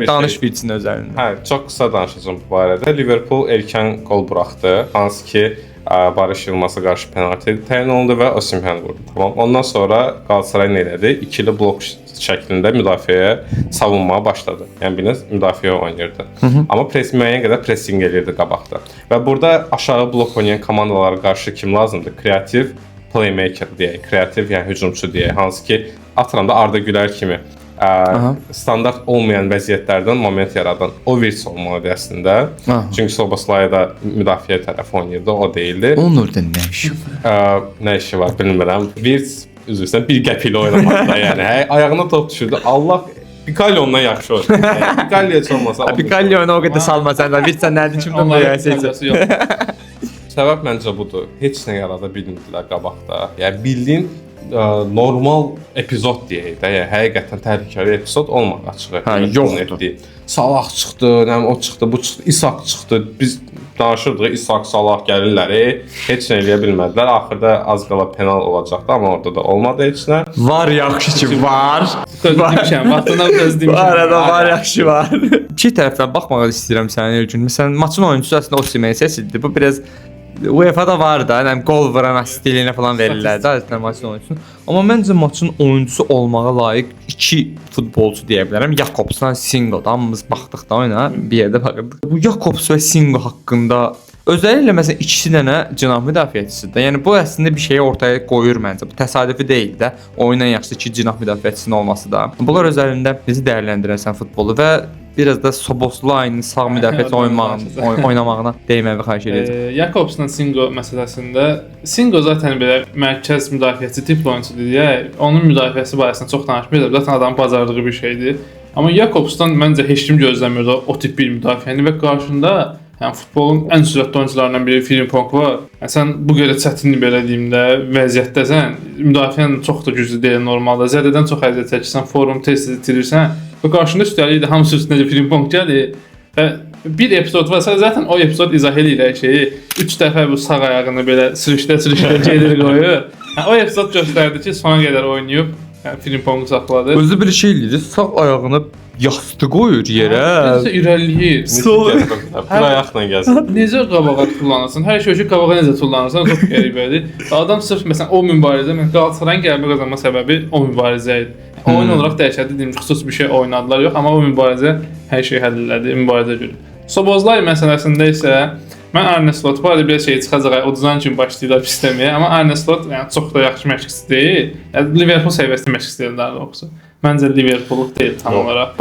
danış Virtsin özəlində. Hə, çox qısa danışacağım bu barədə. Liverpool erkən qol buraxdı, hansı ki Barış Yılmaz'a qarşı penalti təyin olundu və Osimhen vurdu. Tamam. Ondan sonra Galatasaray nə elədi? İkili blok şəklində müdafiəyə savunmağa başladı. Yəni biriniz müdafiə oynayırdı. Amma müəyyən qədər pressing eləyirdi qabaqda. Və burada aşağı blok oynayan komandalara qarşı kim lazımdır? Kreativ playmaker deyək, kreativ yəni hücumçu deyək, hansı ki atıranda Arda Güler kimi standart olmayan vəziyyətlərdən moment yaradan o Virts olmalıdır əslində. Çünki Soboslay da müdafiə tərəfi oynayırdı, o deyildi. Onun orada nə işi var? Nə işi var bilmirəm. Virts üzrsən bir qəp ilə oynamaqda yəni. Ayağına top düşürdü. Allah Pikalli ondan yaxşı olur. Pikalli heç olmasa. Pikalli onu o qədər salmasan da Virtsən nədir kimdən deyəcəksən? Səbəb məncə budur. Heç nə yarada bilmədilər qabaqda. Yəni bildiyin normal epizod deyək də, yəni həqiqətən təhlükəli epizod olmadı açığı. Yoxdur. Salah çıxdı, o çıxdı, bu çıxdı, İsak çıxdı. Biz danışırdıq, İsak, Salah gəlirlər, heç nə eləyə bilmədilər. Axırda az qala penal olacaqdı, amma orada da olmadı heç nə. Var yaxşı ki, var. Demişəm, vaxtında demişəm. Var yaxşı var. İki tərəfdən baxmağa istəyirəm sənin üçün. Məsələn, maçın oyunçusu əslində Osimhen seçildi. Bu biraz UEFA-da var da, yəni qol vuran stilinə falan verirlər də adətən maçın oyunçusu. Amma məncə maçın oyunçusu olmağa layiq 2 futbolçu deyə bilərəm. Jakobsla Singo da hamımız baxdıq da oyuna, bir yerdə baxırdıq. Bu Jakobs və Singo haqqında özəlliklə məsələn ikisi dənə cinah müdafiəçisidir. Yəni bu əslində bir şeyi ortaya qoyur məncə. Bu təsadüfi deyil də. Oyundan yaxşı ki cinah müdafiəçisinin olması da. Bunlar özəlində bizi dəyərləndirəsən futbolu və biraz da Soboslayın sağ müdafiəçi oynamağına dəyməyi xahiş edirəm. Jakobsla Singo məsələsində Singo zaten belə mərkəz müdafiəçi tipli oyunçudur deyə onun müdafiəsi barəsində çox danışmırıq. Zaten adamın bacardığı bir şeydir. Amma Jakobsdan məncə heç kim gözləmirdi o tip bir müdafiəni və qarşında yəni futbolun ən sürətli oyunçularından biri Frimpong var. Yəni sən bu qədər çətinlik belə deyim də vəziyyətdəsən, müdafiən çox da güclü deyil normalda. Zədədən çox əziyyət çəkirsən, formu tez itirirsən və qarşında üstəlik də hamısı üstünəcə Frimpong gəlir. Və bir epizod varsa zaten o epizod izah eləyir şeyi. 3 dəfə bu sağ ayağını belə sürüşdə gedir qoyur. O epizod göstərdi ki, sona qədər oynayıb, yəni Frimpong'u saxladı. Özü bir şey eləyir, sağ ayağını yastı qoyur yerə. Necə irəliləyir. Bir ayaqla gəzir. Necə qabağa tullanırsan? Hər şey qabağa necə tullanırsan çox qəribədir. Adam sırf məsələn o mübarizə, mən Qalatasarayın qələbə qazanma səbəbi o mübarizə idi. Oyun olaraq dəhşətli deyim, xüsusi bir şey oynadılar yox, amma o mübarizə hər şey həll elədi, mübarizə görə. Szoboszlay məsələsində isə mən Arne Slot bu arada bir şey çıxacaq, uduzan kimi başlayırlar pisləməyə, amma Arne Slot yəni çox da yaxşı məşqçi deyil. Yəni Liverpool səviyyəsində məşqçi deyil daha doğrusu. Məncə Liverpool deyil tam olaraq.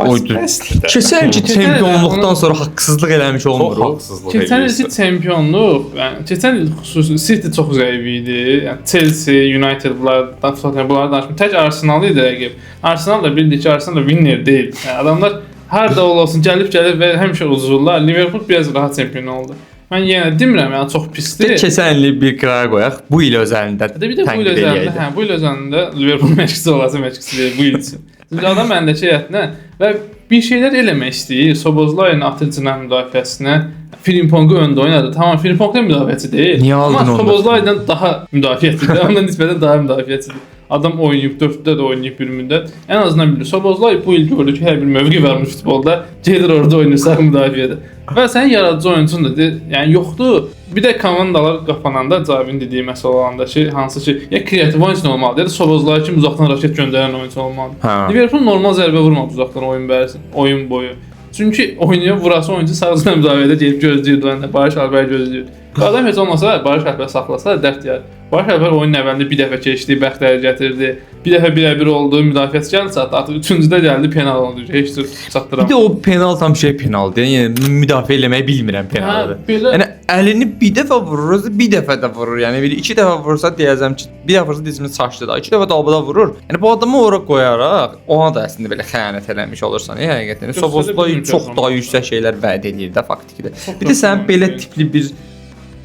Keçən ki çempionluqdan sonra haqsızlıq eləmiş Çox olmur. haqsızlıq Keçən ilki çempionluq, yəni keçən il xüsusi City çox zəif idi. Yəni Chelsea, United bunlardan bunlar danışmır. Tək Arsenal idi rəqib. Arsenal da bildi ki, Arsenal da winner deyil. Yəni adamlar harda olsun gəlib və həmişə uduzurlar. Liverpool biraz rahat çempion oldu. Mən yenə demirəm, yəni çox pisdir. Keçən il bir qərar qoyaq. Bu il özəlində. Bir də bu il özəlində, bu il özəlində Liverpool məşqçisi olası məşqçisi deyil bu il üçün. Çünki adam məndəki heyətinə və bir şeylər eləmək istəyir. Szoboszlayın atıcına müdafiəsinə Frimpong'u öndə oynadı. Tamam, Frimpong da müdafiəçi deyil. Niyə aldın onu? Szoboszlaydan daha müdafiəçidir. Ondan nisbətən daha müdafiəçidir. Adam oynayıb 4-də də oynayıb bir müddət. Ən azından bilir. Szoboszlay bu il gördü ki, hər bir mövqe varmış futbolda. Gedir orada oynayır sağ müdafiədə. Və sənin yaradıcı oyunçun da yəni yoxdur. Bir də komandalar qapananda Cavin dediyi məsələ olanda ki, hansı ki, ya kreativ oyunçu olmalıdır, ya da Szoboszlay kimi uzaqdan raket göndərən oyunçu olmalıdır. Liverpool normal zərbə vurmadı uzaqdan oyun boyu. Çünki oynayıb vurası oyunçu sağ müdafiədə gəlib gözləyirdi, Barış Alper gözləyirdi. Adam heç olmasa Barış Alper saxlasa dərd yər. Barış Alper oyunun əvvəlində bir dəfə keçdi, bəxtləri gətirdi. Bir dəfə birə-bir oldu, müdafiəçi gəldi çatdı. Artıq üçüncüdə gəldi, penal oldu. Heç cür çatdıram. Bir də o penal tam şey penaldır. Yəni müdafiə eləməyi bilmirəm penaldır. Yəni əlini bir dəfə vurur, bir dəfə də vurur. Yəni bir iki dəfə vursa deyəcəm ki, bir dəfə vursa dizini saçdı da, iki dəfə də albuda vurur. Yəni bu adamı ora qoyaraq ona da əslində belə xəyanət eləmiş olursan, həqiqətən. Szoboszlay çox daha yüksək şeylər vəd edir də faktikdə. Bir də sənin belə tipli bir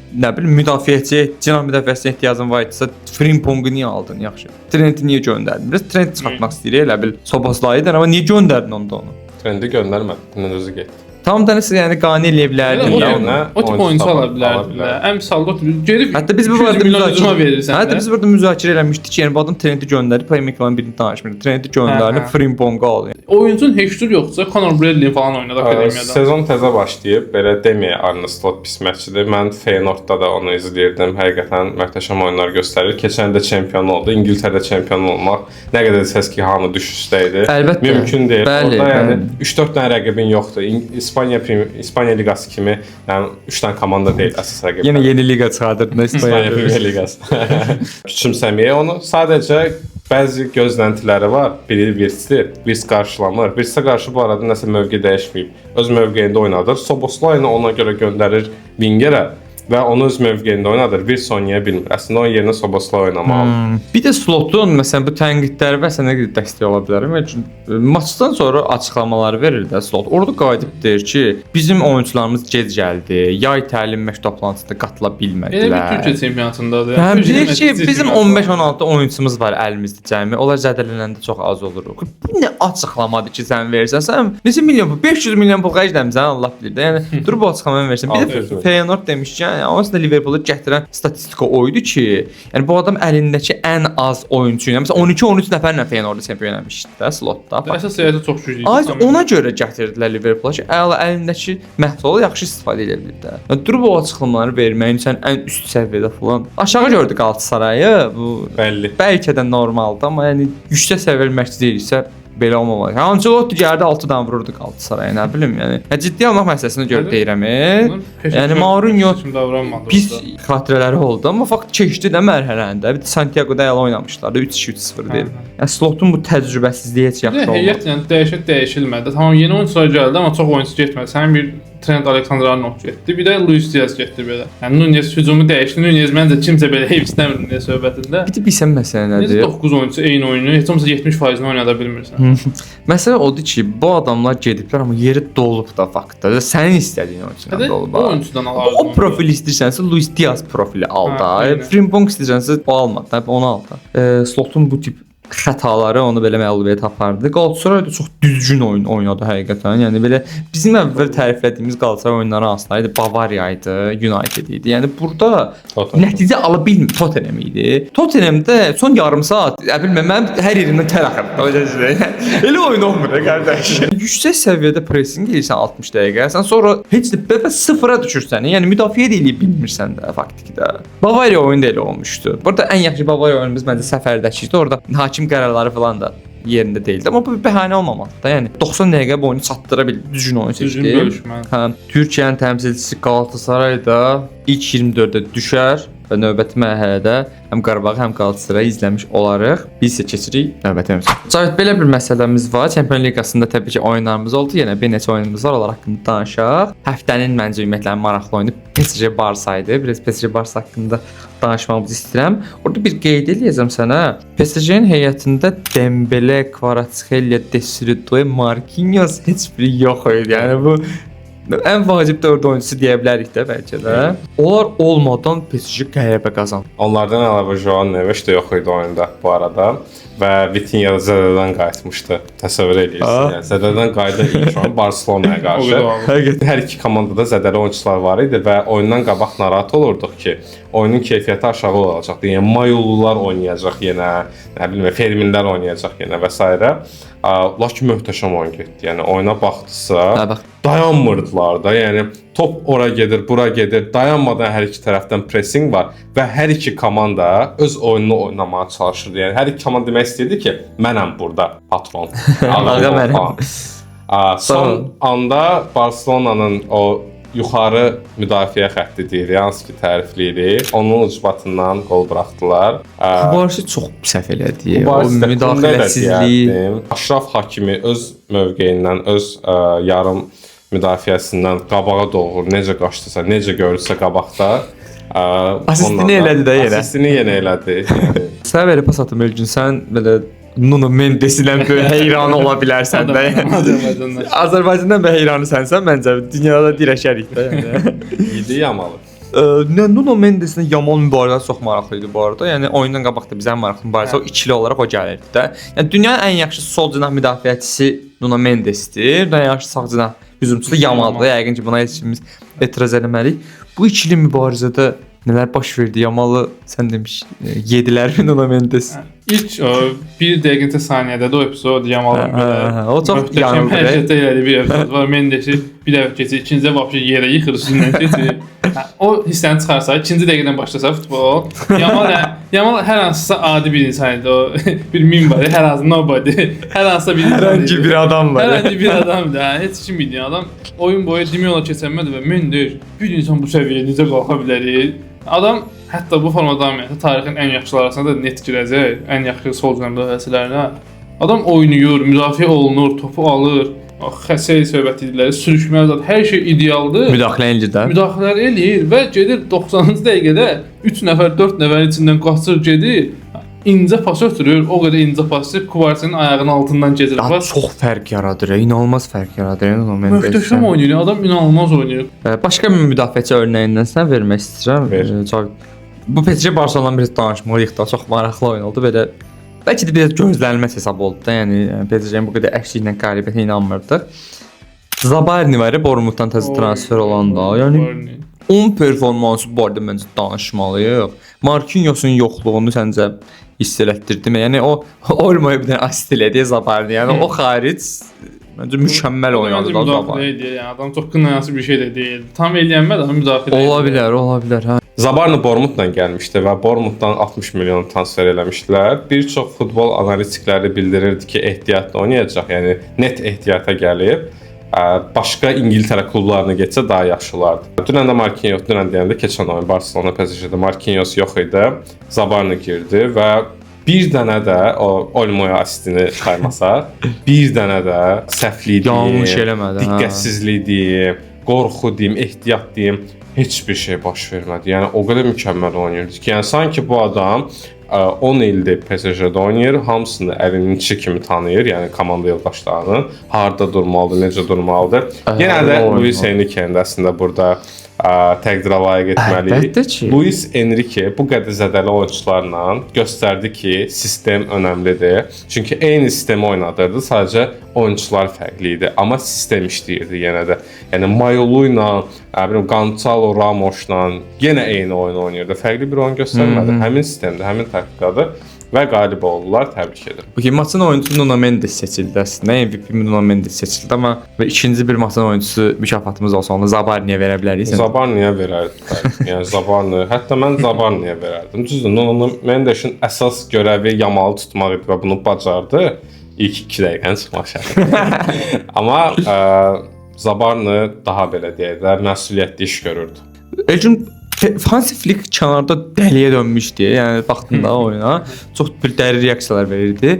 nə bilim müdafiəçi, cinah müdafiəçisinə ehtiyacın var idisə, Frimpong'u niyə aldın yaxşı? Trenti niyə göndərdin? Biraz Trent çıxartmaq istəyir elə bil Szoboszlayı, amma niyə göndərdin onda onu? Trendi göndərmədi, Trent özü getdi. Tam da nəsə yəni qane eləyə bilərdin O də onu. o tip oyuncu ala bilərdilər. Ən misalda gedib Hətta biz bu barədə müzakirə verirsən. Hətta biz burada müzakirə eləmişdik ki, yəni bu adam Trenti göndərib, playmaker'ın birini danışmır. Trenti göndərib, Frimpong'u aldı. Oyuncun heç cür yoxsa Conor Bradley falan oynadı akademiyada. Sezon təzə başlayıb, belə deməyə Arne Slot pis məşqçidir. Mən Feyenoordda da onu izləyirdim. Həqiqətən möhtəşəm oyunlar göstərir. Keçən il də çempion oldu. İngiltərədə çempion olmaq nə qədər desəz ki, hamı düşüşdə idi. Əlbəttə. Mümkün deyil. Bəli, orada yəni 3-4 dənə rəqibin yoxdur. İspaniya liqası kimi, yəni 3 dənə komanda deyil əsas rəqib. Yenə yeni liqa çıxardırdı İspaniya Premyer Liqası. Küçümsəməyə onu sadəcə bəzi gözləntiləri var. Biri Virtsdir, Virts qarşılamır. Virtsə qarşı bu arada nəsə mövqe dəyişməyib. Öz mövqeyində oynadır. Szoboszlayını ona görə göndərir Wingerə və onu öz mövqeyində oynadır. Virts oynaya bilmir. Əslində onun yerinə Szoboszlay oynamalıdır. Bir də Slotun məsələn bu tənqidləri və sənə qədər dəstək ola bilərəm. Çünki maçdan sonra açıqlamalar verir də Slot. Orada qayıdıb deyir ki, bizim oyunçularımız gec gəldi. Yay təlim məşq toplantısına qatıla bilmədilər. Elə bir Türkiyə çempionatındadır. Həm deyir ki, bizim 15-16 oyunçumuz var əlimizdə cəmi. Onlar zədələnəndə çox az oluruq. Bu nə açıqlamadır ki, sən verirsən? Sən neçə milyon pul, 500 milyon pul xərcləmisən, Allah bilir də. Yəni dur bu açıqlamanı versən. Bir də Feyenoord demişkən, yəni aslında Liverpoolu gətirən statistika oydu ki, yəni bu adam əlindəki ən az oyunçu ilə, məsələn 12-13 nəfərlə Feyenoordu çempion eləmişdi də Slotda. Əsas heyəti çox güclü idi. Ay ona görə gətirdilər Liverpoolu ki, əlindəki məhsulu yaxşı istifadə edə bilir də. Yəni durub o açıqlamaları verməyin sən ən üst səviyyədə falan. Aşağı gördük Qalatasarayı. Bu Bəlli. Bəlkə də normaldır, amma yəni yüksək səviyyəli məşqçi deyilsə belə olmamalı. Ancelotti gəldi 6-dan vururdu Qalatasaraya, nə bilim, yəni. Ciddi almaq məsələsinə görə deyirəm. Yəni Mourinho pis xatirələri oldu, amma fakt keçdi də mərhələndə. Bir Santiago-da əla oynamışlar da 3-2-3-0 deyil. Yəni Slotun bu təcrübəsizliyi heç yaxşı olmadı. Heyət yəni dəyişilmədi. Tamam, yeni oyunçular gəldi, amma çox oyunçu getmədi. Sənin bir Trent Alexander-Arnold getdi, bir də Luis Diaz getdi belə. Yəni Nunez hücumu dəyişdi. Nunez məncə kimsə belə heyf istəmirdi deyə söhbətində. Bir də bilsən məsələ nədir? 9 oyunçu eyni oyunu heç olmasa 70%-ni oynada bilmirsən. Məsələ odur ki, bu adamlar gediblər, amma yeri dolub da faktda. Sənin istədiyin oyunçudan dolub. O oyunçudan alardı. O profil istəyirsənsə Luis Diaz profili al da. Frimpong istəyirsənsə o alma da, onu al da. Slotun bu tip xətaları onu belə məğlubiyyət apardı. Galatasaray da çox düzgün oyun oynadı həqiqətən. Yəni belə bizim əvvəl təriflədiyimiz Galatasaray oyunları hansılar idi? Bavariya idi, United idi. Yəni burada Tottenham. nəticə ala bilmir. Tottenham idi. Tottenham'da son yarım saat, bilməm, mən hər yerimdən tər axırdı. Elə oyun olmur qardaş. Yüksək səviyyədə pressing edirsən 60 dəqiqə, sən sonra heç də sıfıra düşürsən. Yəni müdafiə də edə bilmirsən də faktikdə. Bavariya oyunu da elə olmuşdu. Burada ən yaxşı Bavariya oyunumuz məncə səfərdəki idi. Orada hakim qərarları falan da yerində değildi. Amma bu bir bəhanə olmamalıdır. Yəni 90 dəqiqə boyunu çatdıra bildi. Düzgün oyun seçdi. Düzgün bölüşmə. Hə, Türkiyənin təmsilçisi Galatasaray da ilk 24-də düşər və növbəti mərhələdə həm Qarabağı, həm Galatasarayı izləmiş olarıq. Biz isə keçirik növbəti mövzuya. Cavit, belə bir məsələmiz var. Çempionlar Liqasında təbii ki oyunlarımız oldu. Yenə bir neçə oyunumuz var, onlar haqqında danışaq. Həftənin məncə ümumiyyətlə maraqlı oyunu PSG Barsa idi. Biraz PSG Barsa haqqında danışmamızı istəyirəm. Orada bir qeyd eləyəcəm sənə. PSG-nin heyətində Dembele, Kvaratskhelia, Desiree, Marquinhos heç biri yox idi. Yəni bu ən vacib 4 oyuncusu deyə bilərik də bəlkə də. Onlar olmadan PSG qələbə qazandı. Onlardan əlavə Joao Neves də yox idi oyunda bu arada və Vitinha da zədədən qayıtmışdı. Təsəvvür edirsiniz. Yəni zədədən qayıdan ilk oyun Barselonaya qarşı. Həqiqətən Hər iki komandada zədəli oyunçular var idi və oyundan qabaq narahat olurduq ki, oyunun keyfiyyəti aşağı olacaqdı. Yəni Mayollular oynayacaq yenə, nə bilim, Ferminlər oynayacaq yenə və s. Lakin möhtəşəm oyun getdi. Yəni oyuna baxdısa, dayanmırdılar da. Yəni top ora gedir, bura gedir. Dayanmadan hər iki tərəfdən pressing var və hər iki komanda öz oyununu oynamağa çalışırdı. Yəni hər iki komanda demək istəyirdi ki, mənəm burada patron. Ağa mənəm. Son anda Barselonanın o yuxarı müdafiə xətti deyilir, hansı ki tərifləyirik. Onun ucbatından qol buraxdılar. Barça çox səhv elədi. Bu O müdaxiləsizliyi. Aşraf Hakimi öz mövqeyindən, öz yarım müdafiəsindən qabağa doğru necə qaçdısa, necə görürsə qabaqda Asistini elədi də yenə. Asistini yenə elədi. Sən belə pas atım Elgün, sən belə Nuno Mendes-dən belə heyran ola bilərsən də. Azərbaycandan. Azərbaycandan belə heyranı sənsən, məncə dünyada dirəşərik də yəni. Yedi yamalı. Nuno Mendes-lə Yamal mübarizəsi çox maraqlı idi bu arada. Yəni oyundan qabaq da bizə maraqlı mübarizə, o ikili olaraq o gəlirdi də. Yəni dünyanın ən yaxşı sol cinah müdafiəçisi Nuno Mendes-dir, ən yaxşı sağ cinah hücumçusu Yamaldır. Yəqin ki, buna heç birimiz etiraz etməliyik. Bu ikili mübarizədə nələr baş verdi? Yamalı sən demiş, yedilər Nuno Mendes. İlk o 1 dəqiqə saniyədə də o epizod Yamalın belə. O çox möhtəşəm hərəkət elədi bir epizod var. Mendesi bir dəfə keçir, ikincidə vəbşə yerə yıxır üstündən keçir. O hissəni çıxarsa, ikinci dəqiqədən başlasa futbol, Yamal hər hansısa adi bir insan idi. O bir meme var, hər hansı nobody, hər hansısa bir insan. Hər hansı bir adam var. Hər hansı bir adam da, heç kim bilmir adam. Oyun boyu demək olar keçənmədi və Mendes bir insan bu səviyyəyə necə qalxa bilər? Adam hətta bu formada davam edirsə, tarixin ən yaxşıları arasında da net girəcək, ən yaxşı sol cinah müdafiəçilərinə. Adam oynayır, müdafiə olunur, topu alır, xəsəy söhbət edirlər, sürüşmələr, hər şey idealdır. Müdaxilə eləyir də. Müdaxilələr eləyir və gedir 90-cı dəqiqədə 3 nəfər, 4 nəfərin içindən qaçır, gedir. İncə pas ötürür, o qədər incə pası Kvaratskhelinin ayağının altından keçir. Çox fərq yaradır, inanılmaz fərq yaradır Nuno Mendes. Möhtəşəm oynayır, adam inanılmaz oynayır. Başqa bir müdafiəçi örnəyindən sən vermək istəyirəm. Bu PSG Barcelona bir danışmalıyıq da, çox maraqlı oyun oldu belə. Bəlkə də biraz gözlənilməz hesab oldu da, yəni PSG-nin bu qədər əksliklə qələbətinə inanmırdıq. Zabarni var ya, Bournemouthdan təzə transfer olanda, yəni onun performansı barədə məncə danışmalıyıq. Marquinhos'un yoxluğunu səncə hiss elətdirdi mi? Yəni o olmaya bir dənə asist elədi Zabarni. Yəni o xaric məncə mükəmməl oynadı da Zabarni. Yəni adam çox qınayası bir şey də deyil. Tam eləyənməz amma müdaxilə. Ola bilər, hə. Zabarni Bournemouthla gəlmişdi və Bournemouthdan 60 milyon transfer eləmişdilər. Bir çox futbol analitikləri bildirirdi ki, ehtiyatla oynayacaq, yəni net ehtiyata gəlib. Başqa İngiltərə klublarına getsə daha yaxşı olardı. Dünən də Marquinhos, dünən deyəndə keçən oyun Barcelona PSG-də Marquinhos yox idi. Zabarni girdi və bir dənə də o Olmoya asistini saymasa, bir dənə də səhvlik deyim, yanlış eləmədi, diqqətsizlik deyim, qorxu deyim, ehtiyat deyim, heç bir şey baş vermədi. Yəni o qədər mükəmməl oynayırdı ki, yəni sanki bu adam 10 ildir PSG-də oynayır, hamısını əlinin içi kimi tanıyır, yəni komanda yoldaşlarının harda durmalıdır, necə durmalıdır. Yenə də Luis Enrique əslində burada təqdirə layiq Əlbəttə etməliyik. ki. Luis Enrique bu qədər zədəli oyunçularla göstərdi ki, sistem önəmlidir. Çünki eyni sistemi oynadırdı, sadəcə oyunçular fərqli idi, amma sistem işləyirdi yenə də. Yəni Mayolu ilə, Gonçalo Ramosla yenə eyni oyun oynayırdı. Fərqli bir oyun göstərmədi. Həmin sistemdə, həmin taktikada və qalib oldular. Təbrik edirəm. Bu ki, maçın oyunçusu Nuno Mendes seçildi əslində. MVP Nuno Mendes seçildi, amma və ikinci bir maçın oyunçusu mükafatımız olsa onu Zabarniyə verə bilərik. Zabarniyə verərdim. Yəni Zabarni, hətta mən Zabarniyə verərdim. Düzdür, Nuno Mendesin əsas görəvi Yamalı tutmaq idi və bunu bacardı. İlk 2 dəqiqəni çıxmaq şərtlə. Amma Zabarni daha belə deyək də məsuliyyətli iş görürdü. Elçin Hansi Flick kənarda dəliyə dönmüşdü. Yəni vaxtında oyuna çox bir dəri reaksiyalar verirdi.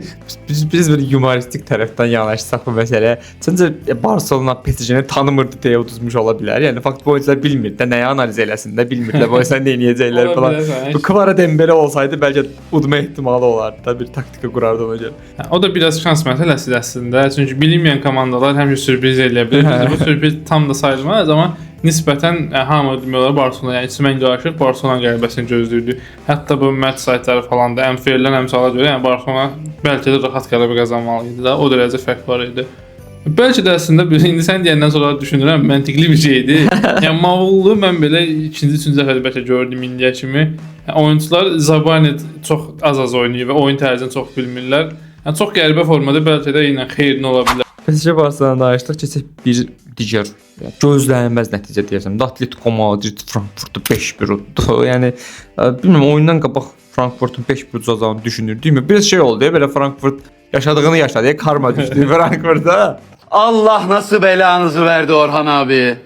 Biz bir humoristik tərəfdən yanaşsaq bu məsələyə. Səncə Barselona PSG-ni tanımırdı deyə uduzmuş ola bilər. Yəni fakt bu oyuncular bilmir də nəyi analiz eləsin də, bilmirlər bu oyuncular nə edəcəklər falan. Bu Kvara Dembele olsaydı bəlkə udma ehtimalı olardı da, bir taktika qurardı ona görə. O da biraz şans məsələsi əslində. Çünki bilinməyən komandalar həmişə sürpriz eləyə bilər. Bizdə bu sürpriz tam da sayılmaz, amma nisbətən hamı demək olar Barselona, yəni içmən qarışıq Barselona qələbəsini gözləyirdi. Hətta bu match saytları falan da ən verilən əmsala görə, yəni Barselona bəlkə də rahat qələbə qazanmalı idi da. O dərəcə fərq var idi. Bəlkə də əslində indi sən deyəndən sonra düşünürəm, məntiqli bir şeydir. Yəni Mavullu mən belə ikinci, üçüncü dəfə bəlkə gördüm indiyə kimi. Yəni, oyunçular Zabarni çox az oynayır və oyun tərzini çox bilmirlər. Yəni çox qəribə formada bəlkə də ilə xeyrinə ola bilər. PSG Barcelona danışdıq, keçək bir digər gözlənilməz nəticə deyərsəm. Atletico Madrid Frankfurtu 5-1 utdu. Yəni bilmirəm, oyundan qabaq Frankfurtun 5-1 udacağını düşünürdükmü? Biraz şey oldu ya, belə Frankfurt yaşadığını yaşadı, karma düşdü Frankfurtda. Allah nasıl belanızı verdi Orhan abi.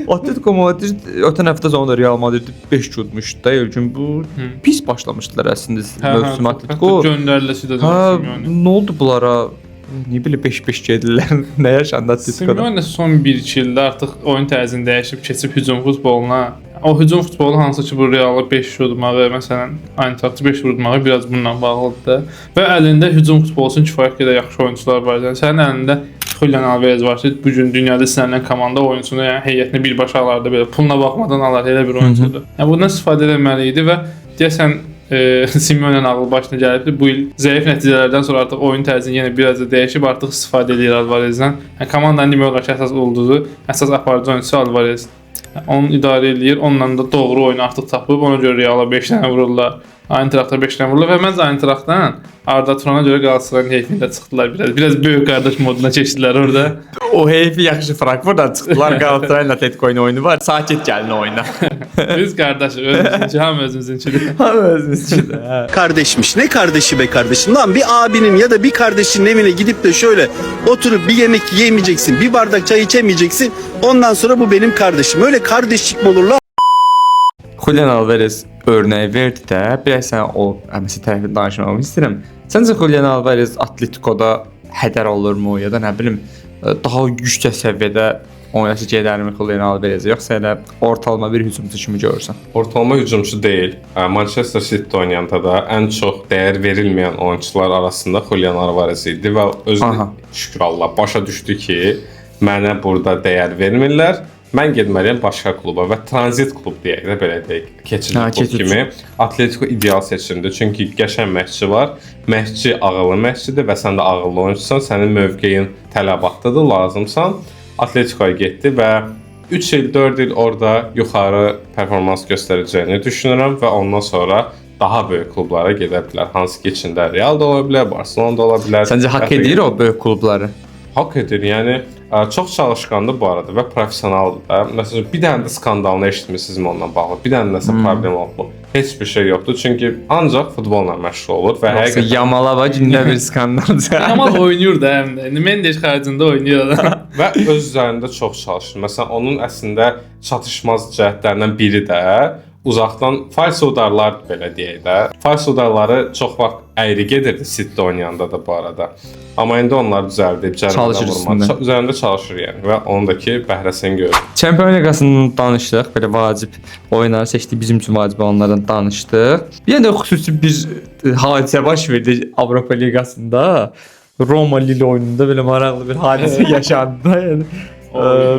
Atletico Madrid ötən həftə sonunda Real Madrid 5 udmuşdu da. Elçin bu pis başlamışdılar əslində mövsüm Atletico. Göndəriləsi də Simeone. Nə oldu bunlara? Niyə belə 5-5 gedirlər? Nə yaşandı Atletico'da? Simeone son 1-2 ildə artıq oyun tərzini dəyişib keçib hücum futboluna. O hücum futbolu hansı ki bu Real'a 5 vurmağı, məsələn, Eintracht 5 vurmağı biraz bununla bağlıdır. Və əlində hücum futbolu üçün kifayət qədər yaxşı oyunçular var. Yəni sənin əlində Julian Alvarez var ki, bu gün dünyada istənilən komanda oyunçunu, yəni heyətini birbaşa alardı, belə puluna baxmadan alar, elə bir oyunçudur. Yəni bundan istifadə etməli idi və deyəsən Simeone'nin ağlı başına gəlibdi. Bu il zəif nəticələrdən sonra artıq oyun tərzini yenə biraz da dəyişib, artıq istifadə edir Alvarezdən. Yəni komandanın demək olar ki, əsas ulduzu, əsas aparıcı oyunçusu Alvarez. Yəni, onu idarə edir, onunla da doğru oyunu artıq tapıb, ona görə Real'a 5 dənə vururlar. Eintracht'a 5 dənə vururlar və məncə Eintracht'dan Arda Turan'a görə Galatasarayın heyfində çıxdılar biraz. Biraz böyük qardaş moduna keçdilər orada. O heyfi yaxşı Frankfurtdan çıxdılar. Galatasaray'ın Atletico'yla oyunu var. Sakit gəlin oyuna. Biz qardaşıq, özümüzünki, hamı özümüzünkidir. Hamı özümüzünkidir. Kardeşmiş. Ne kardeşi be kardeşim? Lan bir abinin ya da bir kardeşinin evine gidip de şöyle oturup bir yemek yiyemeyeceksin. Bir bardak çay içemeyeceksin. Ondan sonra bu benim kardeşim. Öyle kardeşlik mi olur lan? Julian Alvarez örneği verdi də. Biraz sən o əməsi tərəfini danışmaq istəyirəm. Səncə Julian Alvarez Atletico'da hədər olurmu ya da nə bilim daha yüksək səviyyədə oynayışı gedərmi Julian Alvarez, yoxsa elə ortalama bir hücumçu kimi görürsən? Ortalama hücumçu deyil. Manchester City oynayanda da ən çox dəyər verilməyən oyunçular arasında Julian Alvarez idi və özü şükür Allah başa düşdü ki, mənə burada dəyər vermirlər. Mən getməliyəm başqa kluba və tranzit klub deyək də belə deyək. Keçici klub kimi. Atletico ideal seçimdir. Çünki qəşəng məşqçi var. Məşqçi ağıllı məşqçidir və sən də ağıllı oyunçusan. Sənin mövqeyin tələbatlıdır, lazımsan. Atletico'ya getdi və 3 il, 4 il orada yuxarı performans göstərəcəyini düşünürəm və ondan sonra daha böyük klublara gedə bilər. Hansı ki içində Real da ola bilər, Barcelona da ola bilər. Səncə haqq edir o böyük klubları? Haqq edir. Yəni çox çalışqandır bu arada və professionaldır da. Məsələn, bir dənə də skandalını eşitmisinizmi onunla bağlı? Bir dənə nəsə problem oldu. Heç bir şey yoxdur. Çünki ancaq futbolla məşğul olur və həqiqətən Yamalava gündə bir skandaldır. Yamal oynayır da həm də. Mendes xaricində oynayır adam. və öz üzərində çox çalışır. Məsələn, onun əslində çatışmaz cəhətlərindən biri də uzaqdan falso udarlar belə deyək də. Falso udarları çox vaxt əyri gedirdi City oynayanda da bu arada. Amma indi onlar düzəldib cərimdən vurmaq üzərində çalışır yəni və ondakı bəhrəsini görür. Çempion Liqasından danışdıq, belə vacib oyunları seçdik, bizim üçün vacib onlardan danışdıq. Bir də xüsusi bir hadisə baş verdi Avropa Liqasında. Roma Lille oyununda belə maraqlı bir hadisə yaşandı. Yəni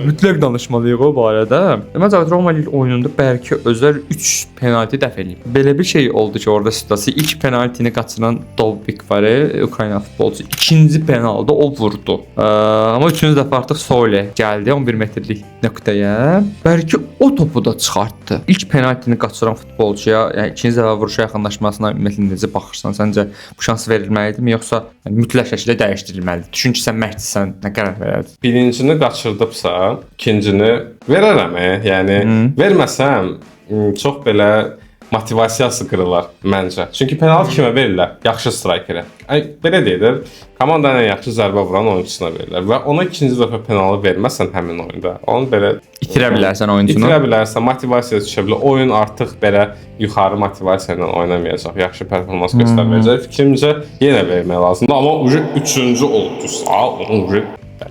Mütləq danışmalıyıq o barədə. Məncə Roma Lille oyununda bəlkə özəl 3 penalti dəf eləyib. Belə bir şey oldu ki, orada situasiya ilk penaltini qaçıran Dolbik var, Ukrayna futbolçu. İkinci penaltı o vurdu. Amma üçüncü dəfə artıq Sole gəldi 11 metrlik nöqtəyə. Bəlkə o topu da çıxartdı. İlk penaltini qaçıran futbolçuya, yəni ikinci dəfə vuruşa yaxınlaşmasına ümumiyyətlə necə baxırsan? Səncə bu şans verilməlidirmi yoxsa mütləq şəkildə dəyişdirilməlidir? Düşün ki, sən məşqçisən, nə qərar verərdin? Birincini qaçırdıbsa, ikincini verərəm. Yəni verməsəm çox belə motivasiyası qırılar məncə. Çünki penalti kimə verirlər? Yaxşı strikerə. Belə deyilir, komandanın ən yaxşı zərbə vuran oyunçusuna verirlər və ona ikinci dəfə penalti verməsən həmin oyunda, onu belə İtirə bilərsən oyunçunu. İtirə bilərsən, motivasiya düşə bilər. Oyun artıq belə yuxarı motivasiya ilə oynamayacaq, yaxşı performans göstərməyəcək. Fikrimcə yenə vermək lazımdır, amma ucu 3-cü oldusa, onu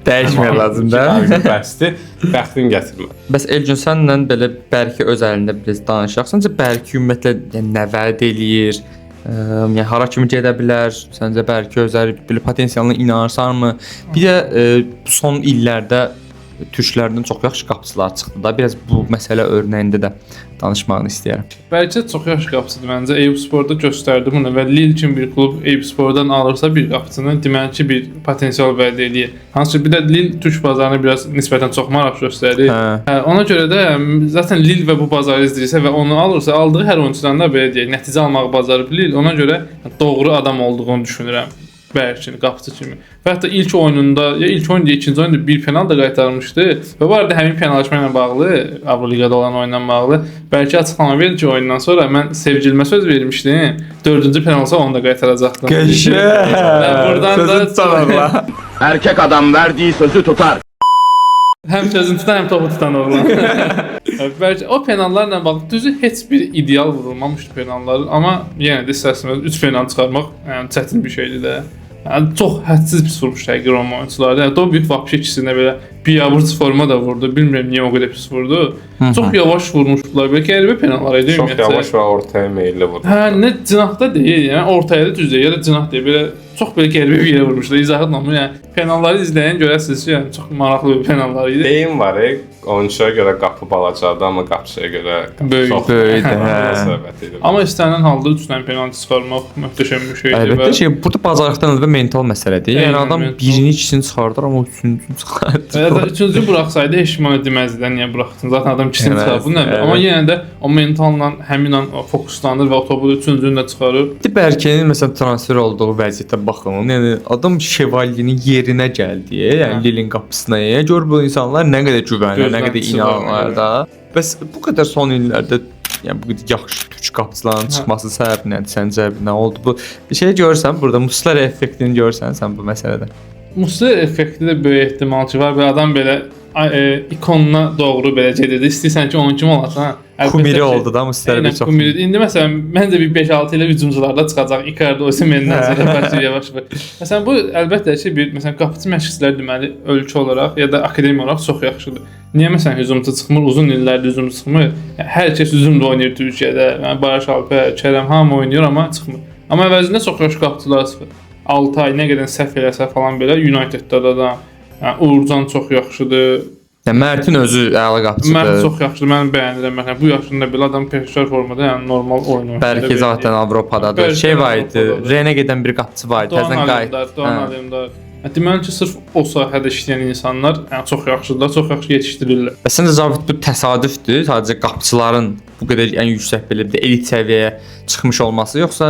Dəyişmək lazımdır. Bəsdir, bəxtin gətirmə. Bəs Elgün sənlə belə Bərki öz əlində biraz danışaq. Səncə Bərki ümumiyyətlə nə vəd eləyir? Yəni hara kimi gedə bilər? Səncə Bərki özəli belə potensialına inanırsanmı? Bir də son illərdə türklərdən çox yaxşı qapıçılar çıxdı da. Biraz bu məsələ örnəyində də danışmağını istəyirəm. Bəlkə çox yaxşı qapıçıdır məncə. Eyüpsporda göstərdi bunu və Lille kimi bir klub Eyüpspordan alırsa bir qapıçını, deməli ki, bir potensial vəd eləyir. Hansı ki, bir də Lille türk bazarına biraz nisbətən çox maraq göstərir. Ona görə də zaten Lille və bu bazarı izləyirsə və onu alırsa, aldığı hər oyunçudan da belə deyək, nəticə almağı bacarıb Lille. Ona görə doğru adam olduğunu düşünürəm. Bərkini qapıçı kimi. Və hətta ilk oyununda, ya ilk oyunda, ikinci oyunda bir penal da qaytarmışdı. Və bu arada həmin penallaşma ilə bağlı, Avroligada olan oyunla bağlı bəlkə açıqlama verdi ki, oyundan sonra mən sevgilimə söz vermişdim. 4-cü penalsa onu da qaytaracaqdım. Buradan da Erkek adam verdiği sözü tutar. Həm sözünü tutan, həm topu tutan oğlan. Bəlkə o penallarla bağlı düzü heç bir ideal vurulmamışdı penalların, amma yenə də istərsiniz 3 penal çıxarmaq yəni çətin bir şeydir də. Yəni çox hədsiz pis vurmuş həqiqi Roma oyunçuları. Yəni Dobik vapşe ikisinə belə biabırçı forma da vurdu. Bilmirəm niyə o qədər pis vurdu. Çox yavaş vurmuşdular. Bəlkə qəribə penallar idi ümumiyyətlə. Çox yavaş və ortaya meyilli vurdu. Hə, nə cinahda deyil, yəni ortaya da düz deyil, ya da cinah deyil. Belə çox belə qəribə bir yerə vurmuşlar. İzahı olmur. Yəni penalları izləyən görəsiniz ki, yəni çox maraqlı bir penallar idi. Deyim var, oyunçuya görə qapı balacadır, amma qapıçıya görə çox böyükdür. Amma istənilən halda 3 dənə penalti çıxarmaq möhtəşəm bir şeydir. Əlbəttə ki, burada bacarıqdan ötürü mental məsələdir. Yəni adam birini, ikisini çıxardır, amma üçüncünü çıxardır. Ya da üçüncü buraxsaydı heç kim ona deməzdi də niyə buraxdın. Zaten adam ikisini çıxardı, nə? Amma yenə də o mentalla həmin an fokuslanır və o topu üçüncünü də çıxarır. Bəlkənin məsələn transfer olduğu vəziyyətə baxın. Yəni adam Şevalyenin yerinə gəldi. Yəni Lille'in qapısına. Gör bu insanlar nə qədər güvənir, nə qədər inanırlar da. Bəs bu qədər son illərdə yəni bu qədər yaxşı türk qapıçıların çıxması səbəbi nədir səncə? Nə oldu bu? Bir şey görsən burada Muslera effektini görsən sən bu məsələdə. Muslera effekti də böyük ehtimal ki var və adam belə ikonuna doğru belə gedirdi. İstəyirsən ki, onun kimi olasan. Kumiri oldu da Muslera bir çox. Kumiri. İndi məsələn məncə bir 5-6 ilə hücumçularda çıxacaq. Icardi, Osimhen'dən sonra başlayır yavaş-yavaş. Məsələn bu əlbəttə ki, bir məsələn qapıçı məşqçilər deməli ölkə olaraq ya da akademiya olaraq çox yaxşıdır. Niyə məsələn hücumçu çıxmır? Uzun illərdir hücumçu çıxmır. Yəni hər kəs hücumda oynayır Türkiyədə. Yəni Barış Alper, Kərəm hamı oynayır amma çıxmır. Amma əvəzində çox yaxşı qapıçılar çıxır. 6 ay nə qədər səhv eləsə falan belə Uniteddə də adam. Yəni Uğurcan çox yaxşıdır. Yəni Mərtin özü əla qapıçıdır. Mert çox yaxşıdır. Mən bəyənirəm. Yəni bu yaşında belə adam peşəkar formada, yəni normal oynayır. Bəlkə zaten Avropadadır. Şey var idi. Renə gedən bir qapıçı var idi. Təzən qayıtdı. Donald. Deməli ki, sırf o sahədə işləyən insanlar yəni çox yaxşıdırlar, çox yaxşı yetişdirirlər. Və səncə Zavid bu təsadüfdür? Sadəcə qapıçıların bu qədər ən yüksək belə bir elit səviyyəyə çıxmış olması, yoxsa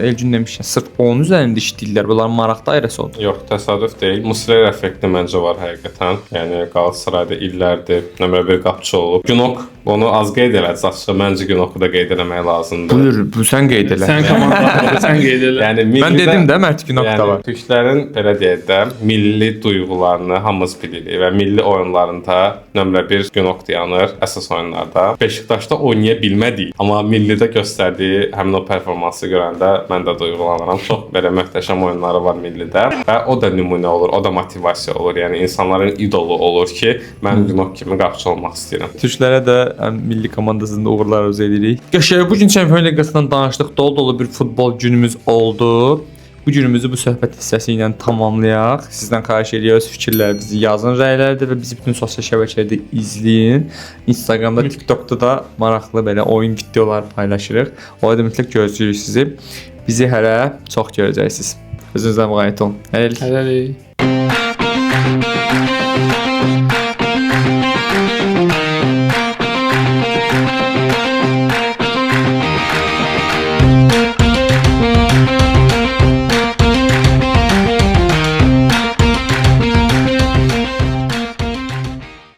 Elgün demişkən sırf onun üzərində işləyirlər, bunların maraq dairəsi oldu? Yox, təsadüf deyil. Muslera effekti məncə var həqiqətən. Yəni Qalatasarayda illərdir nömrə 1 qapıçı olub. Günok onu az qeyd elədi. Açığı məncə Günoku da qeyd eləmək lazımdır. Buyur, bu sən qeyd elə. Sən komandada sən qeyd elə. Yəni mən dedim də Mert Günok da var. Türklərin belə deyək də milli duyğularını hamımız bilirik və milli oyunlarında nömrə 1 Günok dayanır əsas oyunlarda. Beşiktaşda oynaya bilmədik, amma millidə göstərdiyi həmin o performansı görəndə mən də duyğulanıram. Çox belə möhtəşəm oyunları var millidə və o da nümunə olur, o da motivasiya olur. Yəni insanların idolu olur ki, mən Günok kimi qapıçı olmaq istəyirəm. Türklərə də milli komandasında uğurlar arzu edirik. Qəşəng bu gün Çempionlar Liqasından danışdıq. Dolu-dolu bir futbol günümüz oldu. Bu günümüzü bu söhbət hissəsi ilə tamamlayaq. Sizdən xahiş ediyoruz fikirlərinizi yazın rəylərdə və bizi bütün sosial şəbəkələrdə izləyin. Instagramda, TikTokda da maraqlı belə oyun videolar paylaşırıq. Orada mütləq gözləyirik sizi. Bizi hələ çox görəcəksiniz. Özünüzə müğayət olun. Hələlik. Hələlik.